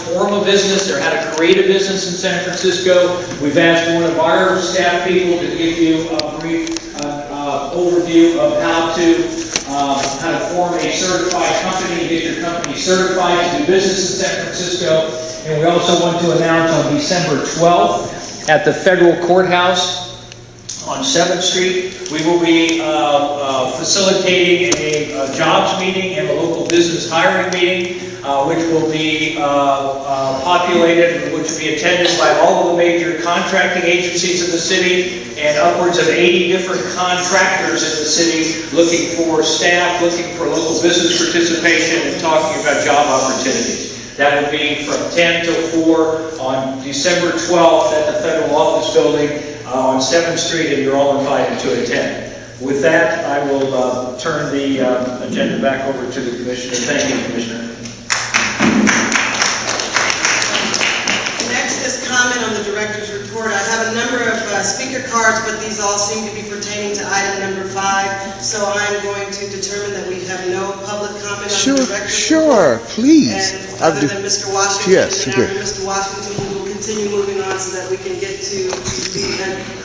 form a business or how to create a business in San Francisco. We've asked one of our staff people to give you a brief overview of how to form a certified company, get your company certified to do business in San Francisco. And we also want to announce on December 12th, at the federal courthouse on 7th Street, we will be facilitating a jobs meeting and a local business hiring meeting, which will be populated, which will be attended by all of the major contracting agencies of the city and upwards of 80 different contractors in the city looking for staff, looking for local business participation, and talking about job opportunities. That will be from 10 till 4 on December 12th at the Federal Office Building on 7th Street, and you're all invited to attend. With that, I will turn the agenda back over to the Commissioner. Thank you, Commissioner. Next is comment on the Director's report. I have a number of speaker cards, but these all seem to be pertaining to item number 5, so I'm going to determine that we have no public comment on the Director's report. Please. And other than Mr. Washington, Yes, and after Mr. Washington, we will continue moving on so that we can get to the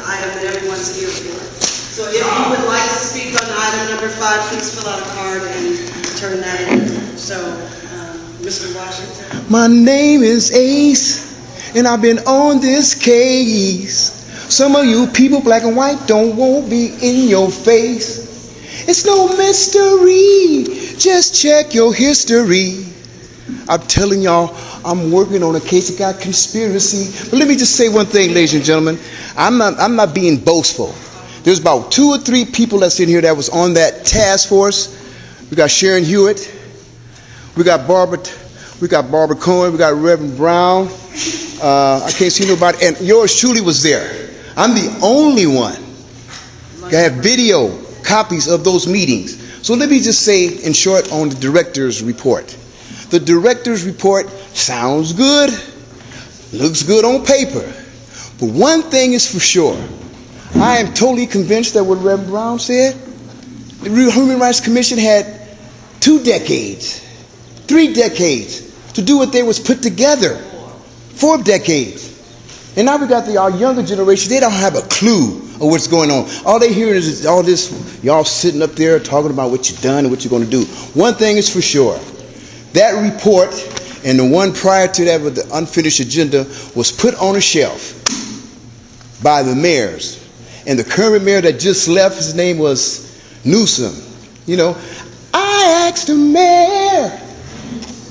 item that everyone's here for. So if you would like to speak on item number 5, please fill out a card and turn that in. So, Mr. Washington. My name is Ace, and I've been on this case. Some of you people, black and white, don't want me in your face. It's no mystery, just check your history. I'm telling y'all, I'm working on a case that got conspiracy. But let me just say one thing, ladies and gentlemen. I'm not being boastful. There's about 2 or 3 people that's in here that was on that task force. We got Sharon Hewitt. We got Barbara Cohen. We got Reverend Brown. I can't see nobody. And yours truly was there. I'm the only one that have video copies of those meetings. So let me just say in short on the director's report. The director's report sounds good, looks good on paper. But one thing is for sure. I am totally convinced that what Reverend Brown said, the Human Rights Commission had 2 decades, 3 decades to do what they was put together. 4 decades. And now we got our younger generation, they don't have a clue of what's going on. All they hear is all this, y'all sitting up there talking about what you've done and what you're going to do. One thing is for sure. That report and the one prior to that with the unfinished agenda was put on a shelf by the mayors. And the current mayor that just left, his name was Newsom. You know, I asked the mayor,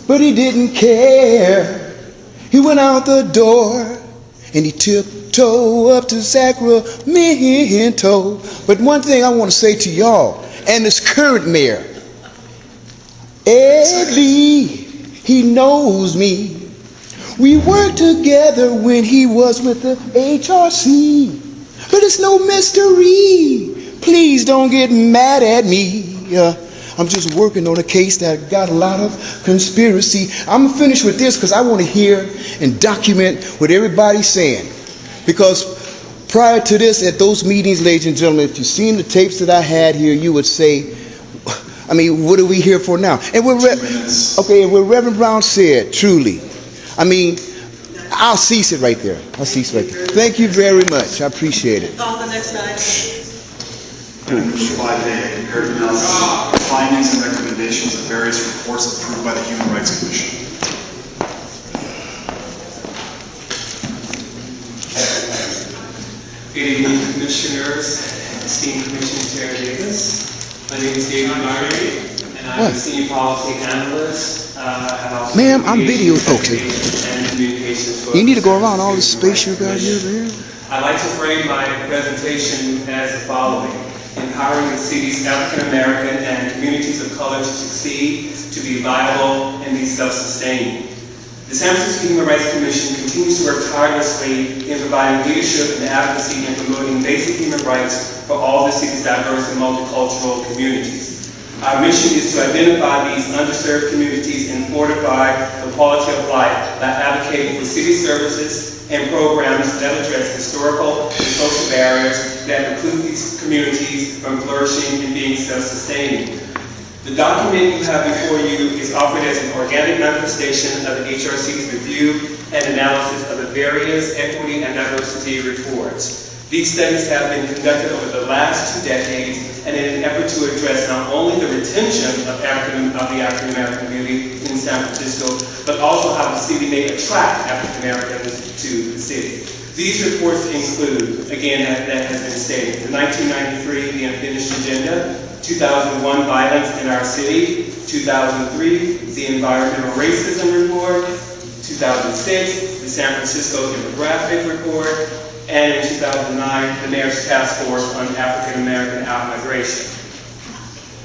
but he didn't care. He went out the door and he tiptoed up to Sacramento. But one thing I want to say to y'all and this current mayor, Ed Lee, he knows me. We worked together when he was with the HRC. But it's no mystery. Please don't get mad at me. I'm just working on a case that got a lot of conspiracy. I'm going to finish with this because I want to hear and document what everybody's saying. Because prior to this, at those meetings, ladies and gentlemen, if you've seen the tapes that I had here, you would say, I mean, what are we here for now? And what Reverend Brown said, truly, I mean, I'll cease it right there. I'll cease right there. Thank you very much. I appreciate it. Call the next item. Slide A, compared analysis, findings and recommendations of various reports approved by the Human Rights Commission. Good evening, Commissioners, esteemed Commissioner Chair Davis. My name is David Murray, and I'm a Senior Policy Analyst. Ma'am, I'm video. Okay. And communications for you need to go around all the space you got here, man. I'd like to frame my presentation as the following. Empowering the city's African American and communities of color to succeed, to be viable, and be self-sustaining. The San Francisco Human Rights Commission continues to work tirelessly in providing leadership and advocacy and promoting basic human rights for all the city's diverse and multicultural communities. Our mission is to identify these underserved communities and fortify the quality of life by advocating for city services and programs that address historical and social barriers that preclude these communities from flourishing and being self-sustaining. The document you have before you is offered as an organic manifestation of the HRC's review and analysis of the various equity and diversity reports. These studies have been conducted over the last 2 decades and in an effort to address not only the retention of the African American community in San Francisco, but also how the city may attract African Americans to the city. These reports include, again, that has been stated, the 1993 The Unfinished Agenda, 2001 Violence in Our City, 2003 The Environmental Racism Report, 2006 the San Francisco Demographic Report, and in 2009 the Mayor's Task Force on African American Outmigration.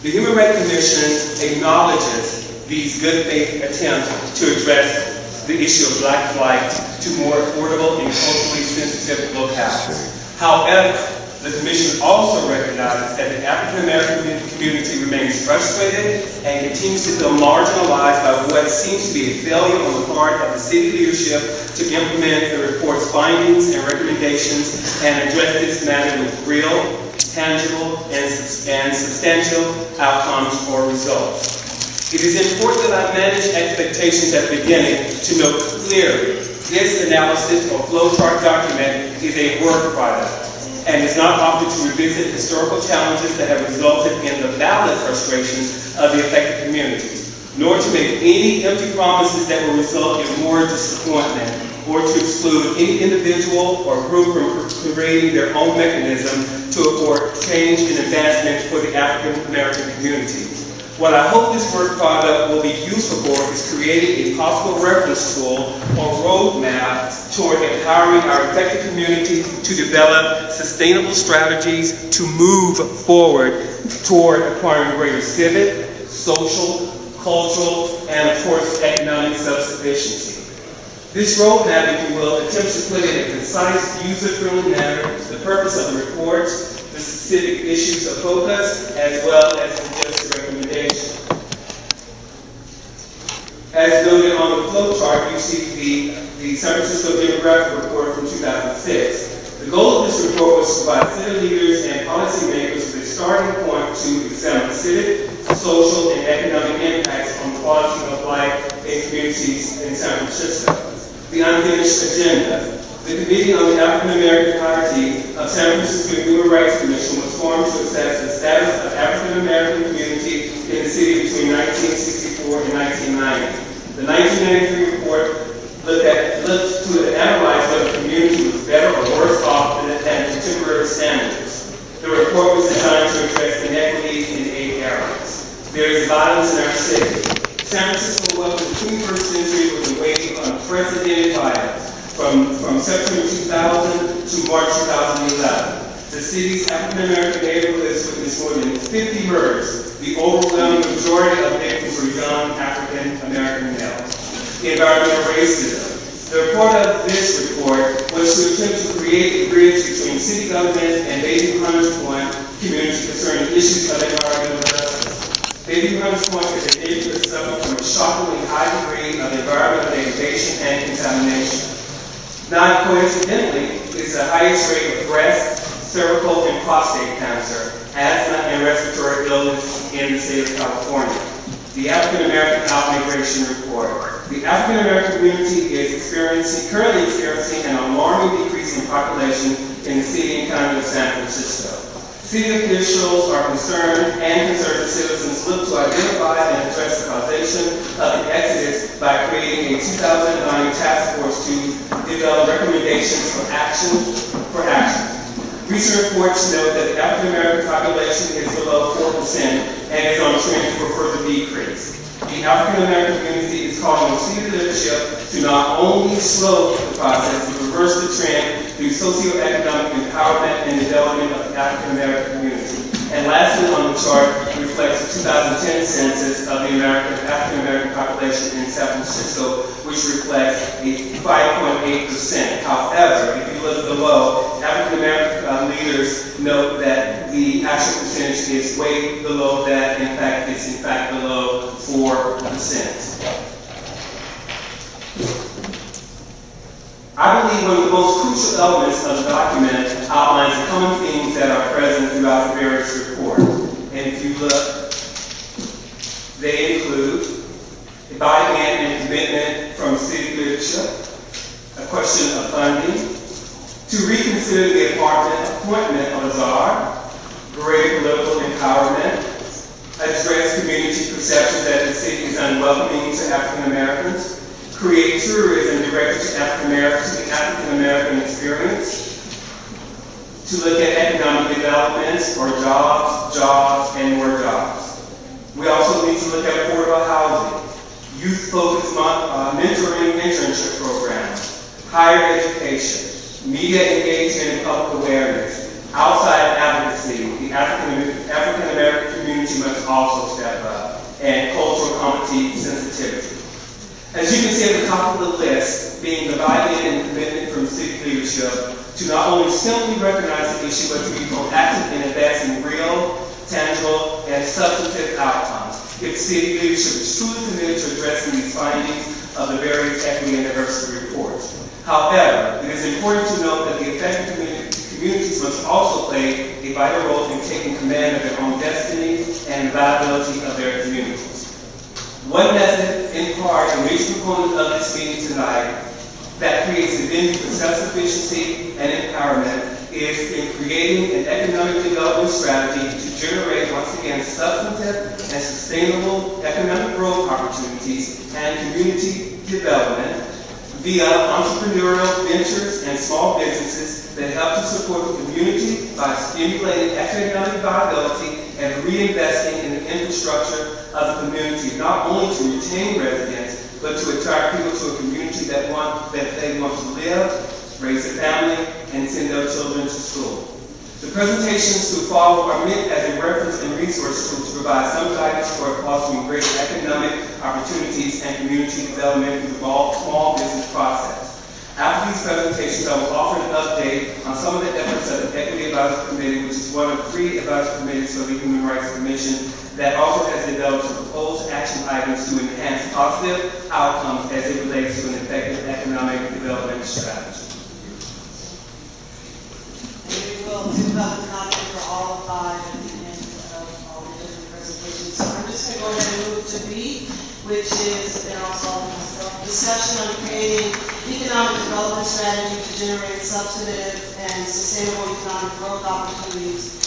The Human Rights Commission acknowledges these good faith attempts to address the issue of Black flight to more affordable and culturally sensitive locales. However, the Commission also recognizes that the African American community remains frustrated and continues to feel marginalized by what seems to be a failure on the part of the city leadership to implement the report's findings and recommendations and address this matter with real, tangible, and substantial outcomes or results. It is important that I manage expectations at the beginning to note clearly this analysis or flowchart document is a work product and is not opted to revisit historical challenges that have resulted in the valid frustrations of the affected communities, nor to make any empty promises that will result in more disappointment, or to exclude any individual or group from creating their own mechanism to afford change and advancement for the African American community. What I hope this work product will be useful for is creating a possible reference tool or roadmap toward empowering our affected community to develop sustainable strategies to move forward toward acquiring greater civic, social, cultural, and of course economic self-sufficiency. This roadmap, if you will, attempts to put in a concise, user-friendly manner the purpose of the reports, the specific issues of focus, as well as suggested recommendations. As noted on the flowchart, you see the San Francisco Demographic Report from 2006. The goal of this report was to provide city leaders and policymakers with a starting point to examine civic, social, and economic impacts on quality of life in communities in San Francisco. The Unfinished Agenda. The Committee on the African American Hierarchy of San Francisco Human Rights Commission was formed to assess the status of African American community in the city between 1964 and 1990. The 1993 report looked to analyze whether the community was better or worse off than contemporary standards. The report was designed to address inequities in 8 areas. is violence in our city. San Francisco welcomed the 21st century with a wave of unprecedented violence from September 2000 to March 2011. The city's African-American neighborhoods witnessed more than 50 murders. The overwhelming majority of victims were young African-American males. Environmental racism. The report of this report was to attempt to create a bridge between city government and Baby Hunters Point community concerning issues of environmental justice. Baby Hunters Point is a neighborhood suffering from a shockingly high degree of environmental degradation and contamination. Not coincidentally, it's the highest rate of breast, cervical, and prostate cancer, asthma, and respiratory illness in the state of California. The African American Out-Migration Report. The African American community is currently experiencing an alarming decrease in population in the city and county of San Francisco. City officials are concerned, and concerned citizens look to identify and address the causation of the exodus by creating a 2009 task force to develop recommendations for action. Recent reports note that the African American population is below 4% and is on trend for further decrease. The African American community is calling on city leadership to not only slow the process, but reverse the trend through socioeconomic empowerment and development of the African American community. And lastly on the chart reflects the 2010 census of the African American population in San Francisco, which reflects a 5.8%. However, if you look below, African American leaders note that the actual percentage is way below that. In fact, it's in fact below 4%. I believe one of the most crucial elements of the document outlines the common themes that are present throughout the various reports. And if you look, they include a buy-in and commitment from city leadership, a question of funding, to reconsider the appointment of a czar, greater political empowerment, address community perceptions that the city is unwelcoming to African Americans, create tourism directed to the African American experience, to look at economic development or jobs, and more jobs. We also need to look at affordable housing, youth-focused mentoring internship programs, higher education, media engagement and public awareness, outside advocacy. The African American community must also step up, and cultural competency sensitivity. As you can see at the top of the list, being the buy-in and commitment from city leadership to not only simply recognize the issue, but to be proactive in advancing real, tangible, and substantive outcomes. If city leadership is truly committed to addressing these findings of the various equity and diversity reports. However, it is important to note that the affected communities must also play a vital role in taking command of their own destiny and viability of their communities. One method, in part, a major component of this meeting tonight that creates a venue for self-sufficiency and empowerment is in creating an economic development strategy to generate, once again, substantive and sustainable economic growth opportunities and community development via entrepreneurial ventures and small businesses that help to support the community by stimulating economic viability and reinvesting in the infrastructure of the community, not only to retain residents, but to attract people to a community that they want to live, raise a family, and send their children to school. The presentations to follow are meant as a reference and resource tool to provide some guidance for fostering greater economic opportunities and community development through the small business process. After these presentations, I will offer an update on some of the efforts of the Equity Advisory Committee, which is one of 3 advisory committees for the Human Rights Commission that also has developed some proposed action items to enhance positive outcomes as it relates to an effective economic development strategy. We will do public comment for all 5 at the end of all the different presentations. So I'm just going to go ahead and move to B, which is, and also discussion on creating economic development strategy to generate substantive and sustainable economic growth opportunities.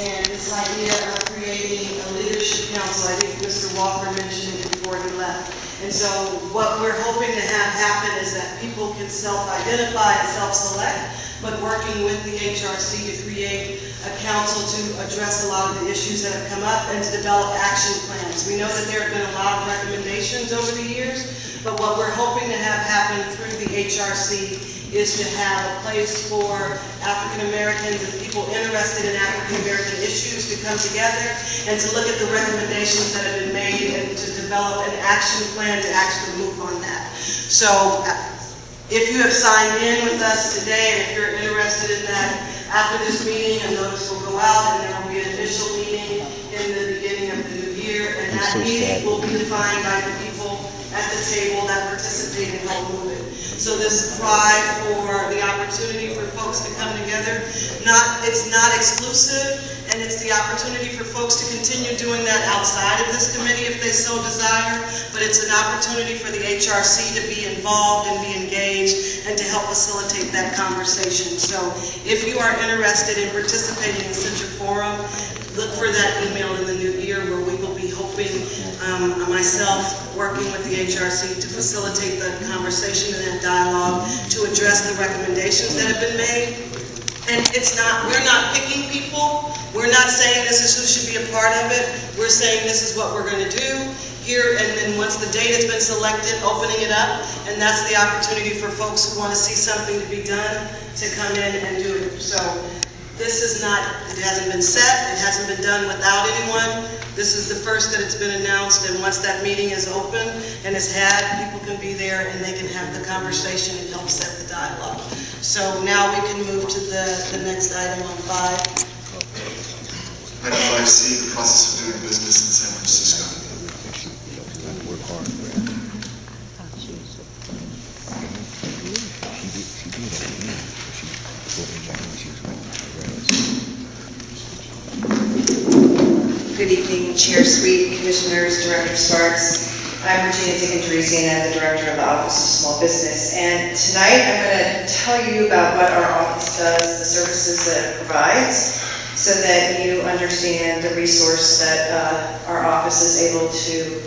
And this idea of creating a leadership council, I think Mr. Walker mentioned it before he left. And so what we're hoping to have happen is that people can self-identify and self-select, but working with the HRC to create a council to address a lot of the issues that have come up and to develop action plans. We know that there have been a lot of recommendations over the years, but what we're hoping to have happen through the HRC is to have a place for African Americans and people interested in African American issues to come together and to look at the recommendations that have been made and to develop an action plan to actually move on that. So if you have signed in with us today and if you're interested in that, after this meeting, a notice will go out and there will be an initial meeting in the beginning of the new year, and that meeting will be defined by the people at the table that participate and help move it. So this drive for the opportunity for folks to come together, it's not exclusive, and it's the opportunity for folks to continue doing that outside of this committee if they so desire, but it's an opportunity for the HRC to be involved and be engaged and to help facilitate that conversation. So if you are interested in participating in such a forum, look for that email in the new year where we will be hoping, myself working with the HRC to facilitate the conversation and that dialogue to address the recommendations that have been made. And we're not picking people. We're not saying this is who should be a part of it. We're saying this is what we're going to do here, and then once the date has been selected, opening it up, and that's the opportunity for folks who want to see something to be done to come in and do it. So this is not, it hasn't been set, it hasn't been done without anyone. This is the first that it's been announced, and once that meeting is open and is had, people can be there and they can have the conversation and help set the dialogue. So now we can move to the next item on 5. Item 5C, the process of doing business in San Francisco. Good evening, Chair Sweet, Commissioners, Director Sparks. I'm Regina Dickendresian, and I'm the Director of the Office of Small Business. And tonight I'm going to tell you about what our office does, the services that it provides, so that you understand the resource that our office is able to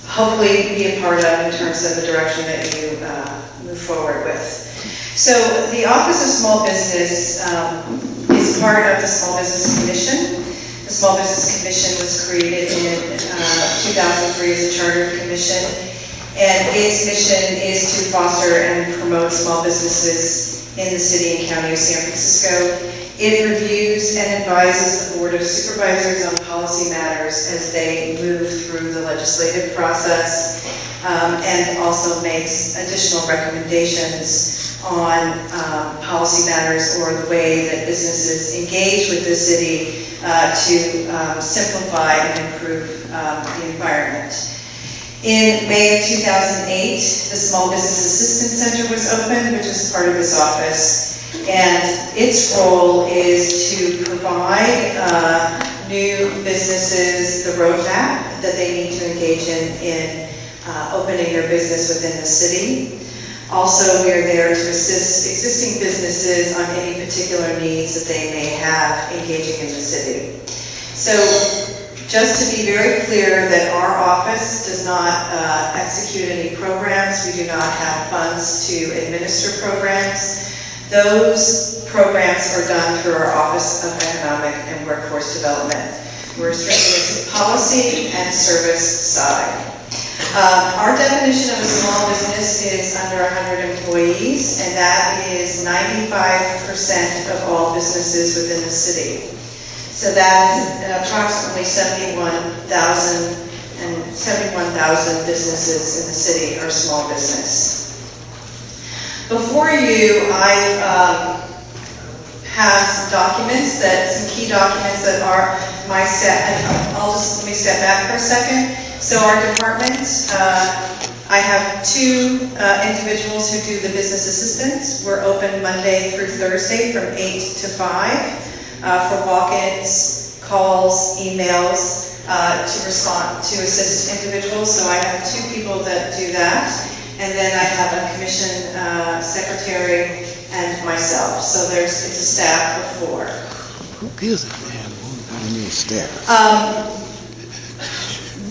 hopefully be a part of in terms of the direction that you move forward with. So the Office of Small Business is part of the Small Business Commission. The Small Business Commission was created in 2003 as a charter commission, and its mission is to foster and promote small businesses in the city and county of San Francisco. It reviews and advises the Board of Supervisors on policy matters as they move through the legislative process, and also makes additional recommendations on policy matters or the way that businesses engage with the city to simplify and improve the environment. In May of 2008, the Small Business Assistance Center was opened, which is part of this office, and its role is to provide new businesses the roadmap that they need to engage in opening their business within the city. Also, we are there to assist existing businesses on any particular needs that they may have engaging in the city. So, just to be very clear that our office does not execute any programs. We do not have funds to administer programs. Those programs are done through our Office of Economic and Workforce Development. We're strictly a policy and service side. Our definition of a small business is under 100 employees, and that is 95% of all businesses within the city. So that's approximately 71,000 businesses in the city are small business. Before you, I have some documents, some key documents that are my let me step back for a second. So our department, I have 2 individuals who do the business assistance. We're open Monday through Thursday from 8 to 5 for walk-ins, calls, emails, to assist individuals. So I have 2 people that do that. And then I have a commission secretary and myself. So it's a staff of 4. Who is it, man? I need staff.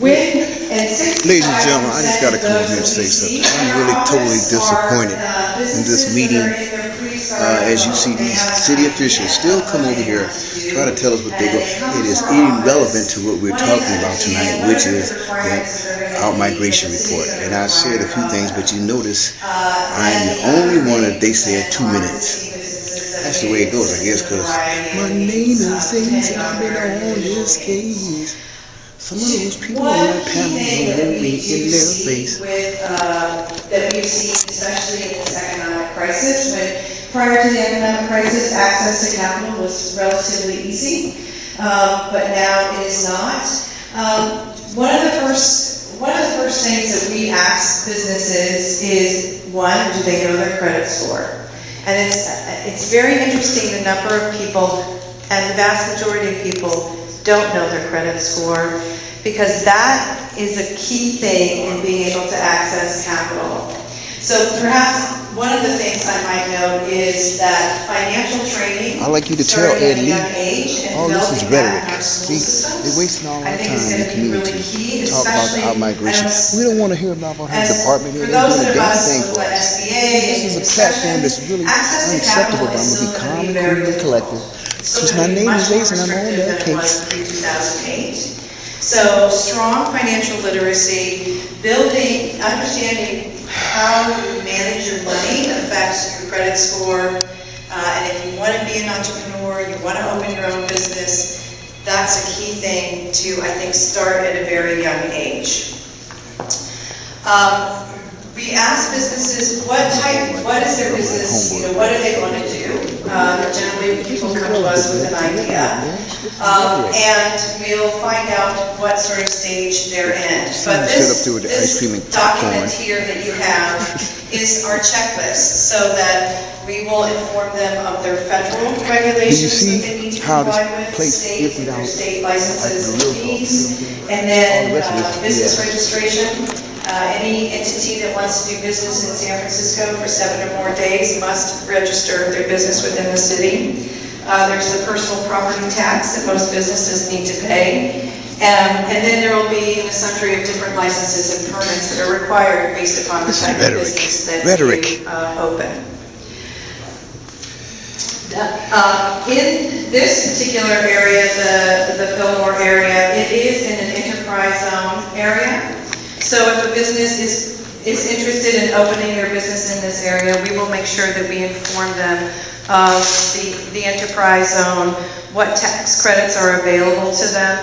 Ladies and gentlemen, I just got to come over here and say something. I'm really totally disappointed in this meeting. As you see, these city officials still come over here, try to tell us what they go. It is irrelevant to what we're talking about tonight, which is the out-migration report. And I said a few things, but you notice I'm the only one that they said 2 minutes. That's the way it goes, I guess, because my name is Ace and I've been on this case. Some of those people on that panel don't me in their face. That we've seen, especially in this economic crisis, when prior to the economic crisis, access to capital was relatively easy, but now it is not. One of the first things that we ask businesses is, one, do they know their credit score? And it's very interesting the number of people, and the vast majority of people don't know their credit score, because that is a key thing in being able to access capital. So perhaps one of the things I might note is that financial training, I'd like you to tell Ed Lee, all this is rhetoric. See, they're wasting all our time in the community. Talk about the out-migration. We don't want to hear about her department here. They're doing a damn thing for us. This is a platform that's really unacceptable, but I'm going to be calm and cool and collected. Because my name is Ace and I'm on that case. 2008. So strong financial literacy, building, understanding how you manage your money affects your credit score. And if you want to be an entrepreneur, you want to open your own business, that's a key thing to, I think, start at a very young age. We ask businesses what is their business, what do they want to do? Generally, people come to us with an idea, and we'll find out what sort of stage they're in. But this document here that you have is our checklist, so that we will inform them of their federal regulations that they need to comply with, state licenses and fees, and then business registration. Any entity that wants to do business in San Francisco for 7 or more days must register their business within the city. There's the personal property tax that most businesses need to pay. And then there will be a sundry of different licenses and permits that are required based upon the type of business that you open. In this particular area, the Fillmore area, it is in an enterprise zone area. So if a business is interested in opening their business in this area, we will make sure that we inform them of the enterprise zone, what tax credits are available to them,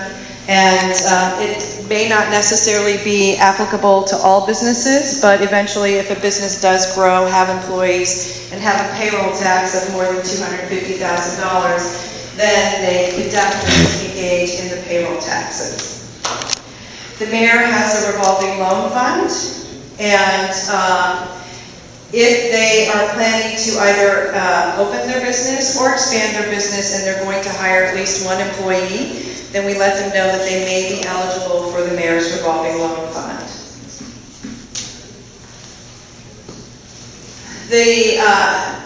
and it may not necessarily be applicable to all businesses, but eventually if a business does grow, have employees, and have a payroll tax of more than $250,000, then they could definitely engage in the payroll taxes. The mayor has a revolving loan fund, and if they are planning to either open their business or expand their business and they're going to hire at least one employee, then we let them know that they may be eligible for the mayor's revolving loan fund. The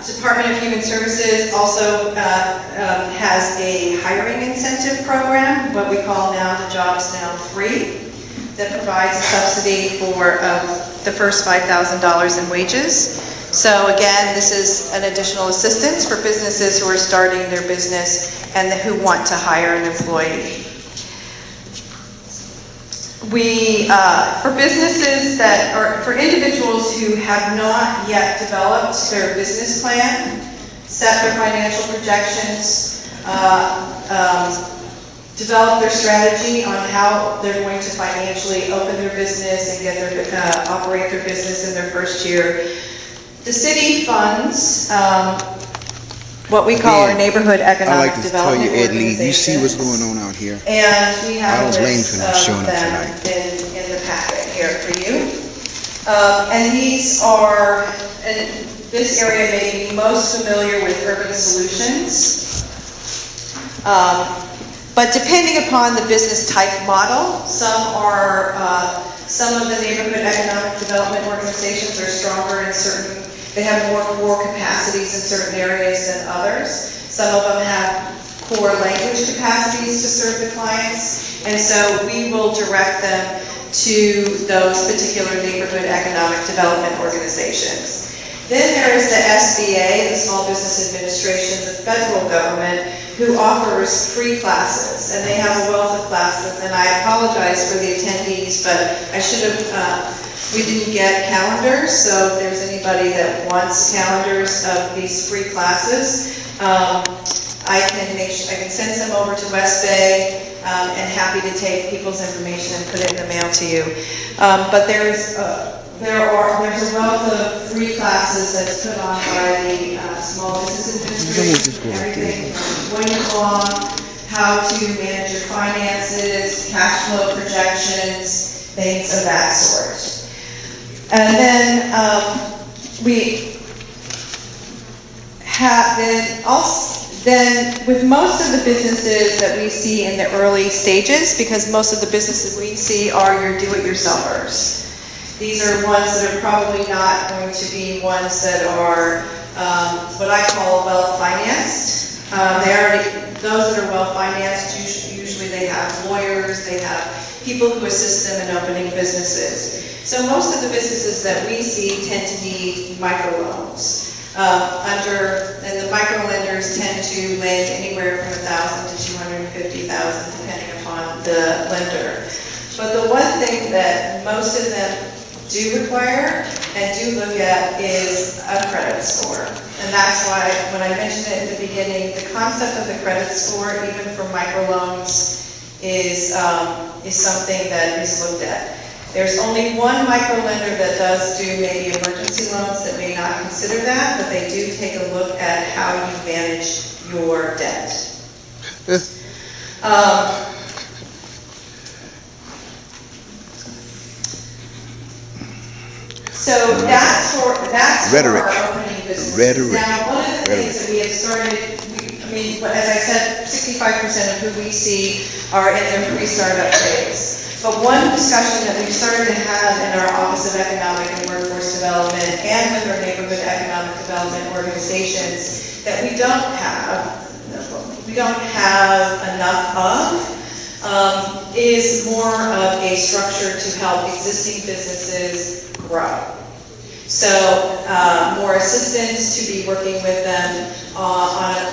Department of Human Services also has a hiring incentive program, what we call now the Jobs Now Free, that provides a subsidy for the first $5,000 in wages. So again, this is an additional assistance for businesses who are starting their business and who want to hire an employee. For businesses for individuals who have not yet developed their business plan, set their financial projections, develop their strategy on how they're going to financially open their business and operate their business in their first year. The city funds what we call our neighborhood economic development organization. I like to tell you, Ed Lee, you see what's going on out here. And we have a list of them in the packet here for you. And these are, this area may be most familiar with Urban Solutions. But depending upon the business type model, some of the neighborhood economic development organizations are stronger in certain, they have more core capacities in certain areas than others. Some of them have core language capacities to serve the clients, And so we will direct them to those particular neighborhood economic development organizations. Then there is the SBA, the Small Business Administration, the federal government, who offers free classes, and they have a wealth of classes, and I apologize for the attendees, but I should have, we didn't get calendars, so if there's anybody that wants calendars of these free classes, I can send some over to West Bay, and happy to take people's information and put it in the mail to you. But there's a wealth of free classes that's put on by the Small Business Administration, everything from when you belong, how to manage your finances, cash flow projections, things of that sort. And then we have then with most of the businesses that we see in the early stages, because most of the businesses we see are your do-it-yourselfers. These are ones that are probably not going to be ones that are what I call well-financed. Those that are well-financed, usually they have lawyers, they have people who assist them in opening businesses. So most of the businesses that we see tend to need microloans. And the microlenders tend to lend anywhere from $1,000 to $250,000, depending upon the lender. But the one thing that most of them do require and do look at is a credit score. And that's why, when I mentioned it in the beginning, the concept of the credit score, even for microloans, is something that is looked at. There's only one microlender that does do maybe emergency loans that may not consider that, but they do take a look at how you manage your debt. So that's for our opening business. Now, one of the things that we have started, as I said, 65% of who we see are in their pre-startup phase. But one discussion that we've started to have in our Office of Economic and Workforce Development and with our neighborhood economic development organizations that we don't have enough of is more of a structure to help existing businesses grow. So more assistance to be working with them on an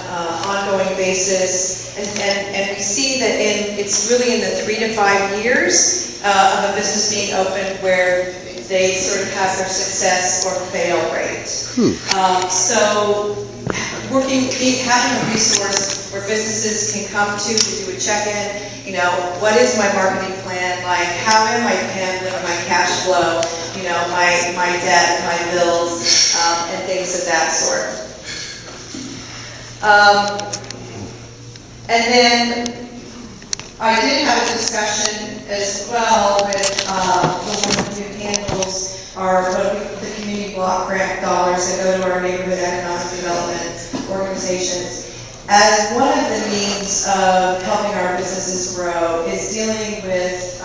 ongoing basis. And we see that it's really in the 3 to 5 years of a business being opened where they sort of have their success or fail rate. So having a resource where businesses can come to do a check-in, what is my marketing plan like? How am I handling my cash flow? My debt, my bills, and things of that sort. And then I did have a discussion as well with the woman who handles the community block grant dollars that go to our neighborhood economic development organizations. As one of the means of helping our businesses grow is dealing with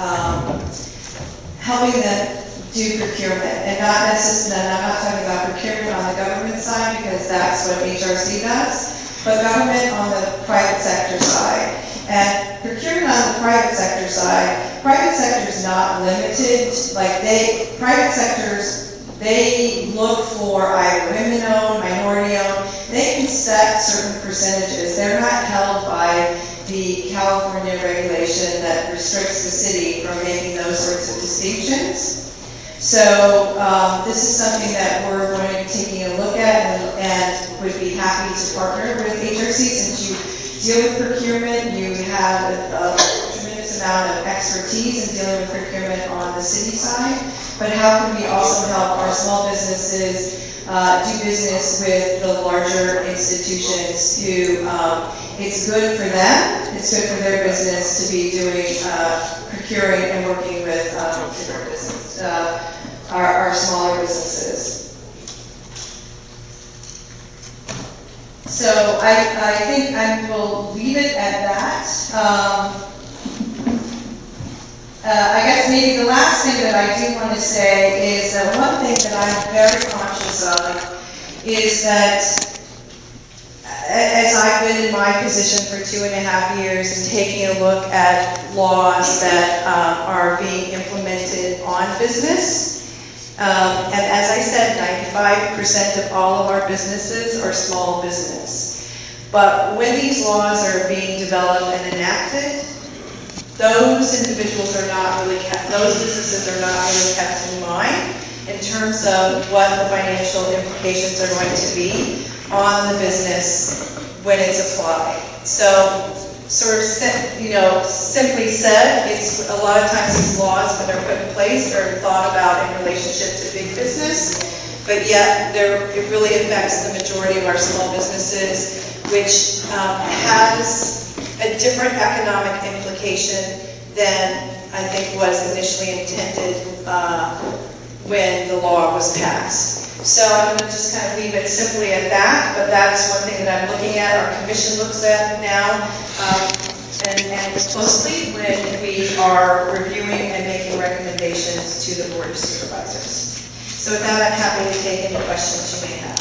helping them do procurement, and not necessarily, I'm not talking about procurement on the government side because that's what HRC does, but government on the private sector side. And procurement on the private sector side, private sector is not limited. Private sectors, they look for either women-owned, minority-owned. They can set certain percentages. They're not held by the California regulation that restricts the city from making those sorts of distinctions. So this is something that we're going to be taking a look at and would be happy to partner with HRC. Since you deal with procurement, you have a tremendous amount of expertise in dealing with procurement on the city side. But how can we also help our small businesses do business with the larger institutions who it's good for them, it's good for their business to be doing procuring and working with our smaller businesses. So I think I will leave it at that. I guess maybe the last thing that I do want to say is that one thing that I'm very conscious of is that as I've been in my position for 2.5 years and taking a look at laws that are being implemented on business, and as I said, 95% of all of our businesses are small business. But when these laws are being developed and enacted, those individuals are not really kept, those businesses are not really kept in mind in terms of what the financial implications are going to be on the business when it's applied. So, sort of, simply said, it's a lot of times these laws, when they're put in place, are thought about in relationship to big business, but yet it really affects the majority of our small businesses, which has a different economic implication than I think was initially intended when the law was passed. So I'm going to just kind of leave it simply at that, but that's one thing that I'm looking at, our commission looks at now, and closely when we are reviewing and making recommendations to the Board of Supervisors. So with that, I'm happy to take any questions you may have.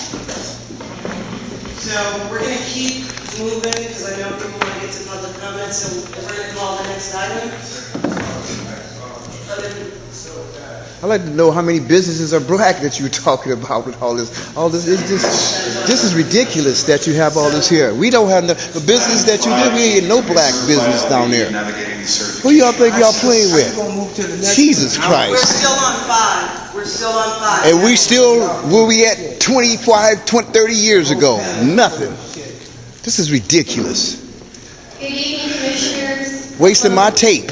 So we're going to keep moving because I know people want to get to public comments, so we're going to call the next item. I'd like to know how many businesses are black that you're talking about with all this. All this is just, this is ridiculous that you have all this here. We don't have the business that you do. We ain't no black business down there. Who y'all think y'all playing with? Jesus Christ. We're still on 5. We're still on 5. And we still where we at 25, 20, 30 years ago. Nothing. This is ridiculous. Good evening, Commissioners. Wasting my tape.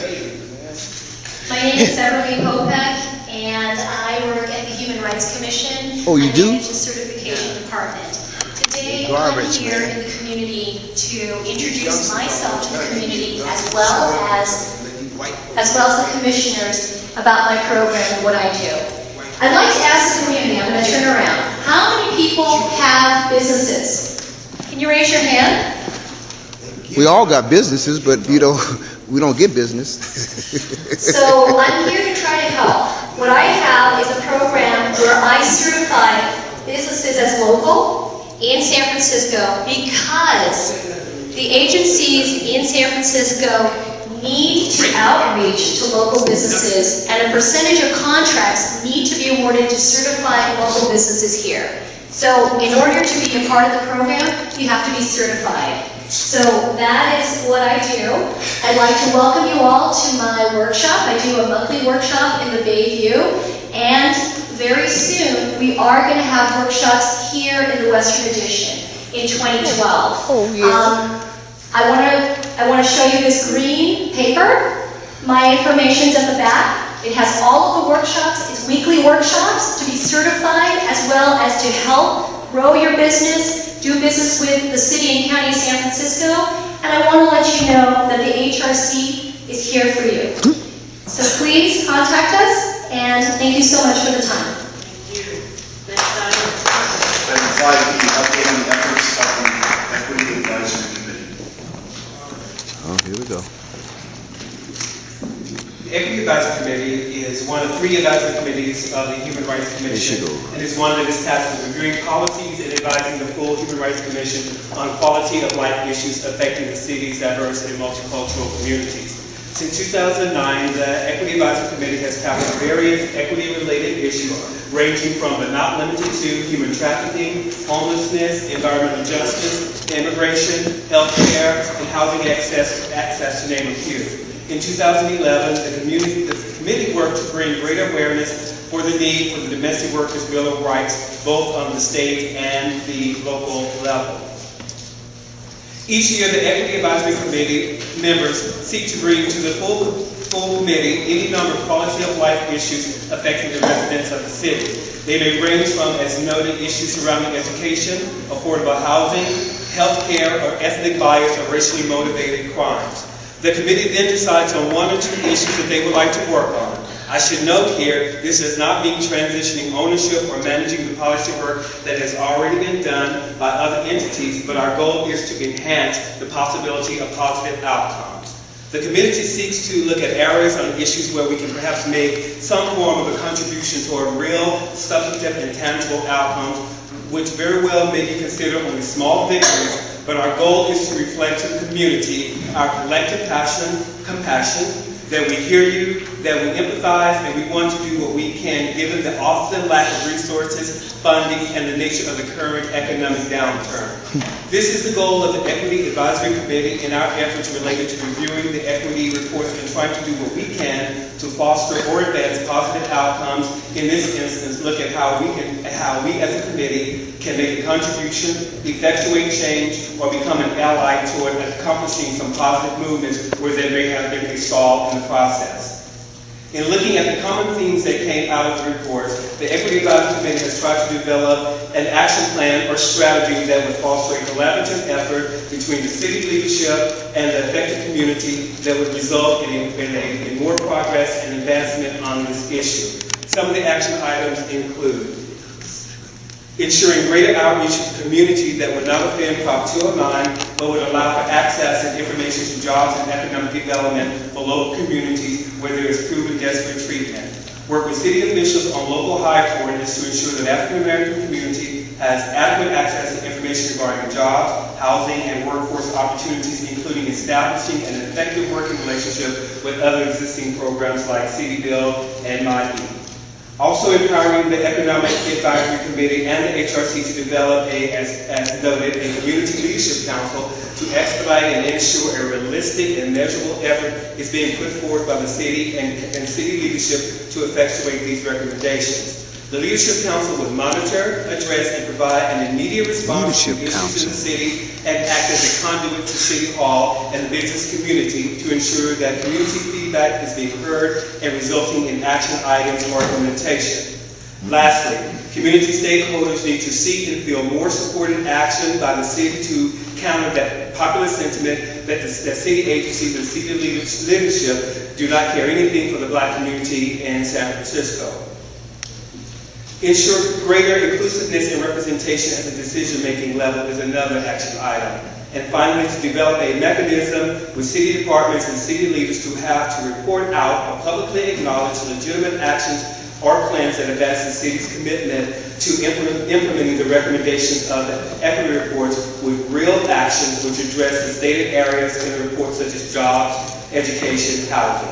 My name is Beverly Popek, and I work at the Human Rights Commission. Oh, you do? I manage the certification department. Today, I'm here in the community to introduce myself to the community as well as the commissioners about my program and what I do. I'd like to ask the community, I'm going to turn around, how many people have businesses? Can you raise your hand? We all got businesses, but we don't get business. So I'm here to try to help. What I have is a program where I certify businesses as local in San Francisco because the agencies in San Francisco need to outreach to local businesses, and a percentage of contracts need to be awarded to certifying local businesses here. So in order to be a part of the program, you have to be certified. So that is what I do. I'd like to welcome you all to my workshop. I do a monthly workshop in the Bayview, and very soon we are going to have workshops here in the Western Addition in 2012. Oh, yeah. I want to show you this green paper. My information's at the back. It has all of the workshops. It's weekly workshops to be certified as well as to help grow your business, do business with the city and county of San Francisco. And I want to let you know that the HRC is here for you. So please contact us, and thank you so much for the time. Thank you. Next item. Item 5B, updating the efforts of the Equity Advisory Committee. Oh, here we go. The Equity Advisory Committee is one of 3 advisory committees of the Human Rights Commission, and is one that is tasked with reviewing policies and advising the full Human Rights Commission on quality of life issues affecting the city's diverse and multicultural communities. Since 2009, the Equity Advisory Committee has tackled various equity-related issues ranging from but not limited to human trafficking, homelessness, environmental justice, immigration, healthcare, and housing access to name a few. In 2011, the committee worked to bring greater awareness for the need for the Domestic Workers' Bill of Rights, both on the state and the local level. Each year, the Equity Advisory Committee members seek to bring to the full committee any number of quality of life issues affecting the residents of the city. They may range from, as noted, issues surrounding education, affordable housing, health care, or ethnic bias or racially motivated crimes. The committee then decides on 1 or 2 issues that they would like to work on. I should note here, this does not mean transitioning ownership or managing the policy work that has already been done by other entities, but our goal is to enhance the possibility of positive outcomes. The committee seeks to look at areas on issues where we can perhaps make some form of a contribution toward real, substantive, and tangible outcomes, which very well may be considered only small victories, but our goal is to reflect to the community our collective compassion, that we hear you, that we empathize, and we want to do what we can given the often lack of resources, funding, and the nature of the current economic downturn. This is the goal of the Equity Advisory Committee in our efforts related to reviewing the equity reports and trying to do what we can to foster or advance positive outcomes. In this instance, look at how we as a committee can make a contribution, effectuate change, or become an ally toward accomplishing some positive movements where they may have been stalled in the process. In looking at the common themes that came out of the report, the Equity Advisory Committee has tried to develop an action plan or strategy that would foster a collaborative effort between the city leadership and the affected community that would result in more progress and advancement on this issue. Some of the action items include ensuring greater outreach to the community that would not offend Prop 209, but would allow for access and information to jobs and economic development for local communities where there is proven desperate treatment. Work with city officials on local high coordinates to ensure that African American community has adequate access to information regarding jobs, housing, and workforce opportunities, including establishing an effective working relationship with other existing programs like City Build and MyE. Also empowering the Economic Advisory Committee and the HRC to develop as noted, a Community Leadership Council to expedite and ensure a realistic and measurable effort is being put forward by the city and city leadership to effectuate these recommendations. The Leadership Council would monitor, address, and provide an immediate response to issues in the city and act as a conduit to City Hall and the business community to ensure that community feedback is being heard and resulting in action items or implementation. Lastly, community stakeholders need to see and feel more supported action by the city to counter that popular sentiment that city agencies and city leadership do not care anything for the Black community in San Francisco. Ensure greater inclusiveness and representation at the decision-making level is another action item. And finally, to develop a mechanism with city departments and city leaders to have to report out or publicly acknowledge legitimate actions or plans that advance the city's commitment to implementing the recommendations of the equity reports with real actions which address the stated areas in the report such as jobs, education, housing.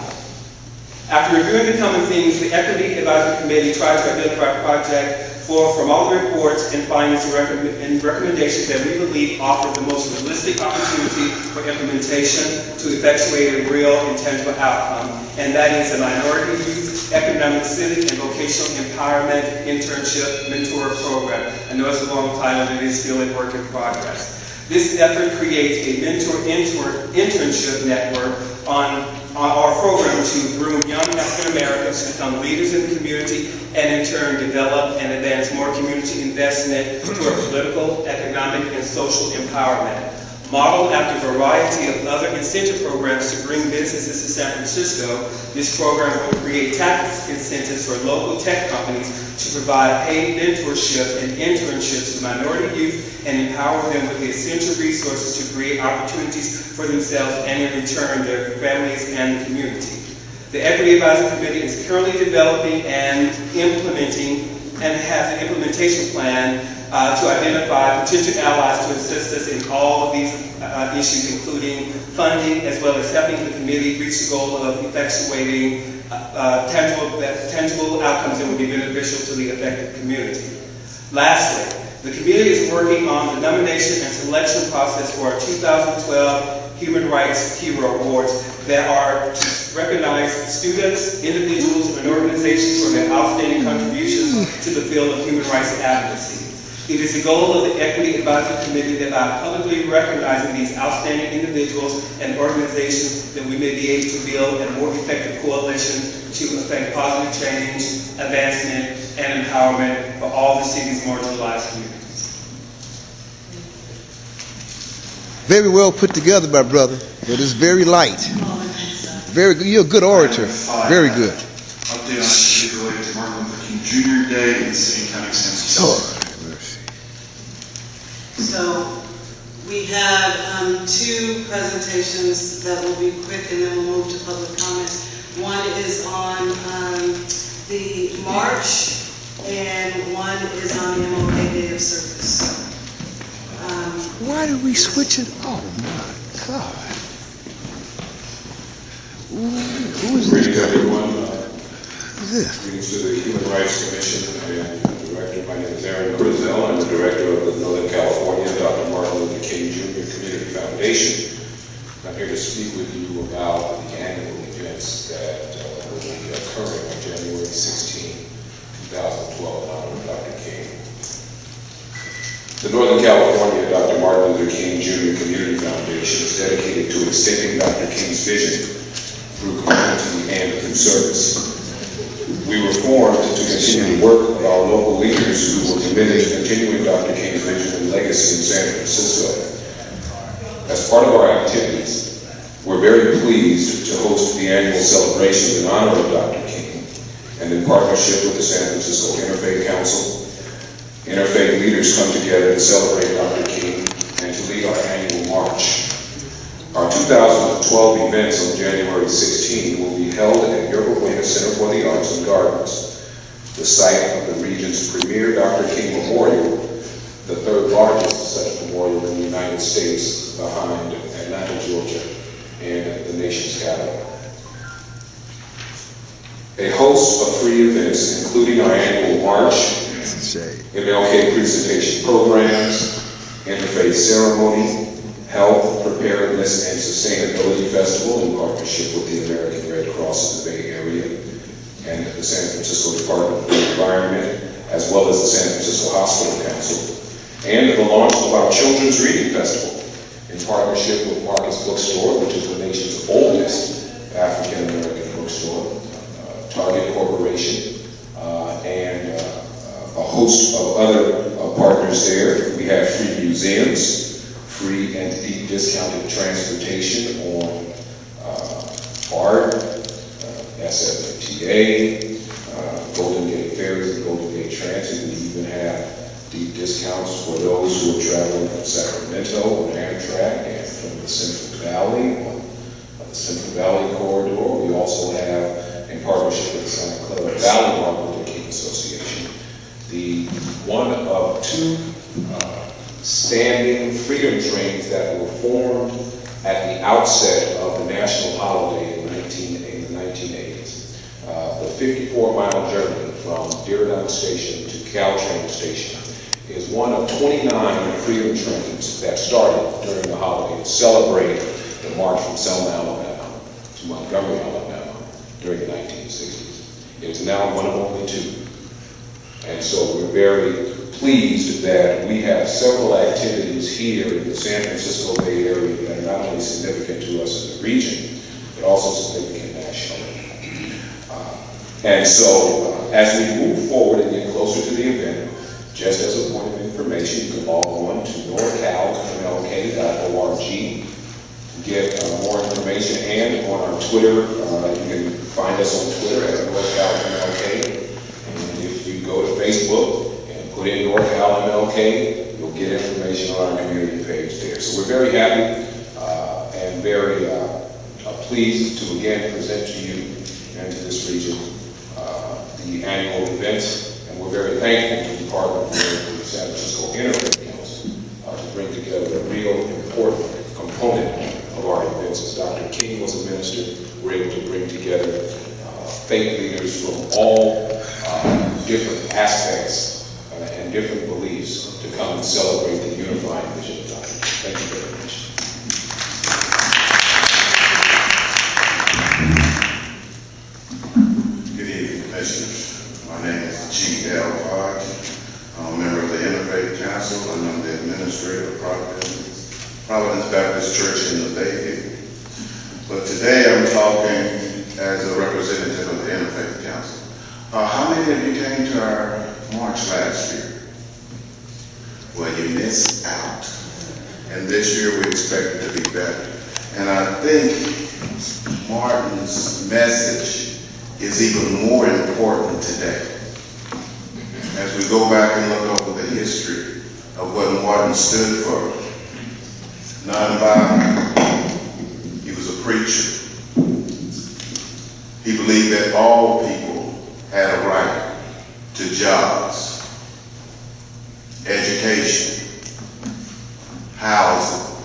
After reviewing the common themes, the Equity Advisory Committee tried to identify a project from all the reports and findings and recommendations that we believe offer the most realistic opportunity for implementation to effectuate a real and tangible outcome, and that is a minority youth economic, civic, and vocational empowerment internship mentor program. I know it's a long title, but it is still a work in progress. This effort creates a mentor-internship network on our program to groom young African Americans to become leaders in the community and in turn develop and advance more community investment toward political, economic, and social empowerment. Modeled after a variety of other incentive programs to bring businesses to San Francisco, this program will create tax incentives for local tech companies to provide paid mentorship and internships to minority youth and empower them with the essential resources to create opportunities for themselves and in return their families and the community. The Equity Advisory Committee is currently developing and implementing and has an implementation plan to identify potential allies to assist us in all of these issues, including funding, as well as helping the committee reach the goal of effectuating tangible outcomes that would be beneficial to the affected community. Lastly, the committee is working on the nomination and selection process for our 2012 Human Rights Hero Awards that are to recognize students, individuals, and organizations for their outstanding contributions to the field of human rights advocacy. It is the goal of the Equity Advisory Committee that by publicly recognizing these outstanding individuals and organizations that we may be able to build a more effective coalition to effect positive change, advancement, and empowerment for all the city's marginalized communities. Very well put together, my brother, but it's very light. Very good. You're a good orator. Very good. Update on activity related to Martin Luther King Jr. Day in City and County of San Francisco. So we have two presentations that will be quick and then we'll move to public comment. One is on the march and one is on the MLK Day of Service. Why did we switch it? Oh my God. Who is this guy? Everyone. Who's this? Greetings to the Human Rights Commission. I am the director. My name is Aaron Grizel. I'm the director of the Northern California Dr. Martin Luther King Jr. Community Foundation. I'm here to speak with you about the annual events that will be occurring on January 16, 2012 in honor of Dr. King. The Northern California Dr. Martin Luther King Jr. Community Foundation is dedicated to extending Dr. King's vision through community and through service. We were formed to continue to work with our local leaders who were committed to continuing Dr. King's vision and legacy in San Francisco. As part of our activities, we're very pleased to host the annual celebration in honor of Dr. King, and in partnership with the San Francisco Interfaith Council, interfaith leaders come together to celebrate Dr. King and to lead our annual march. Our 2012 events on January 16 will be held at Yerba Buena Center for the Arts and Gardens, the site of the region's premier Dr. King Memorial, the third largest such memorial in the United States behind Atlanta, Georgia, and the nation's capital. A host of free events, including our annual march, MLK presentation programs, interfaith ceremony, Health, Preparedness, and Sustainability Festival in partnership with the American Red Cross of the Bay Area and the San Francisco Department of the Environment, as well as the San Francisco Hospital Council, and the launch of our Children's Reading Festival in partnership with Marcus Bookstore, which is the nation's oldest African American bookstore, Target Corporation, and a host of other partners there. We have free museums, free and deep discounted transportation on BART, SFTA, Golden Gate Ferries, and Golden Gate Transit. We even have deep discounts for those who are traveling from Sacramento on Amtrak and from the Central Valley on the Central Valley Corridor. We also have, in partnership with the Santa Clara Valley Martin Luther King Association, the one of two standing freedom trains that were formed at the outset of the national holiday in the 1980s. The 54-mile journey from Dearborn Station to Caltrain Station is one of 29 freedom trains that started during the holiday to celebrate the march from Selma, Alabama to Montgomery, Alabama during the 1960s. It is now one of only two. And so we're very pleased that we have several activities here in the San Francisco Bay Area that are not only significant to us in the region, but also significant nationally. And so as we move forward and get closer to the event, just as a point of information, you can log on to norcalmlk.org to get more information, and on our Twitter, you can find us on Twitter as norcalmlk. And if you go to Facebook, put in NorCalMLK, you'll get information on our community page there. So we're very happy and very pleased to again present to you and to this region the annual event, and we're very thankful to be part of the San Francisco Interfaith Council to bring together a real important component of our events. As Dr. King was a minister, we're able to bring together faith leaders from all different aspects and different beliefs to come and celebrate the unifying vision of God. Thank you very much. Good evening, Commissioners. My name is G.L. Hodge. I'm a member of the Interfaith Council, and I'm the administrator of Providence Baptist Church in the Bay Area. But today I'm talking as a representative of the Interfaith Council. How many of you came to our march last year? Well, you missed out. And this year we expect it to be better. And I think Martin's message is even more important today. As we go back and look over the history of what Martin stood for, nonviolent, he was a preacher. He believed that all people had a right to jobs, education, housing,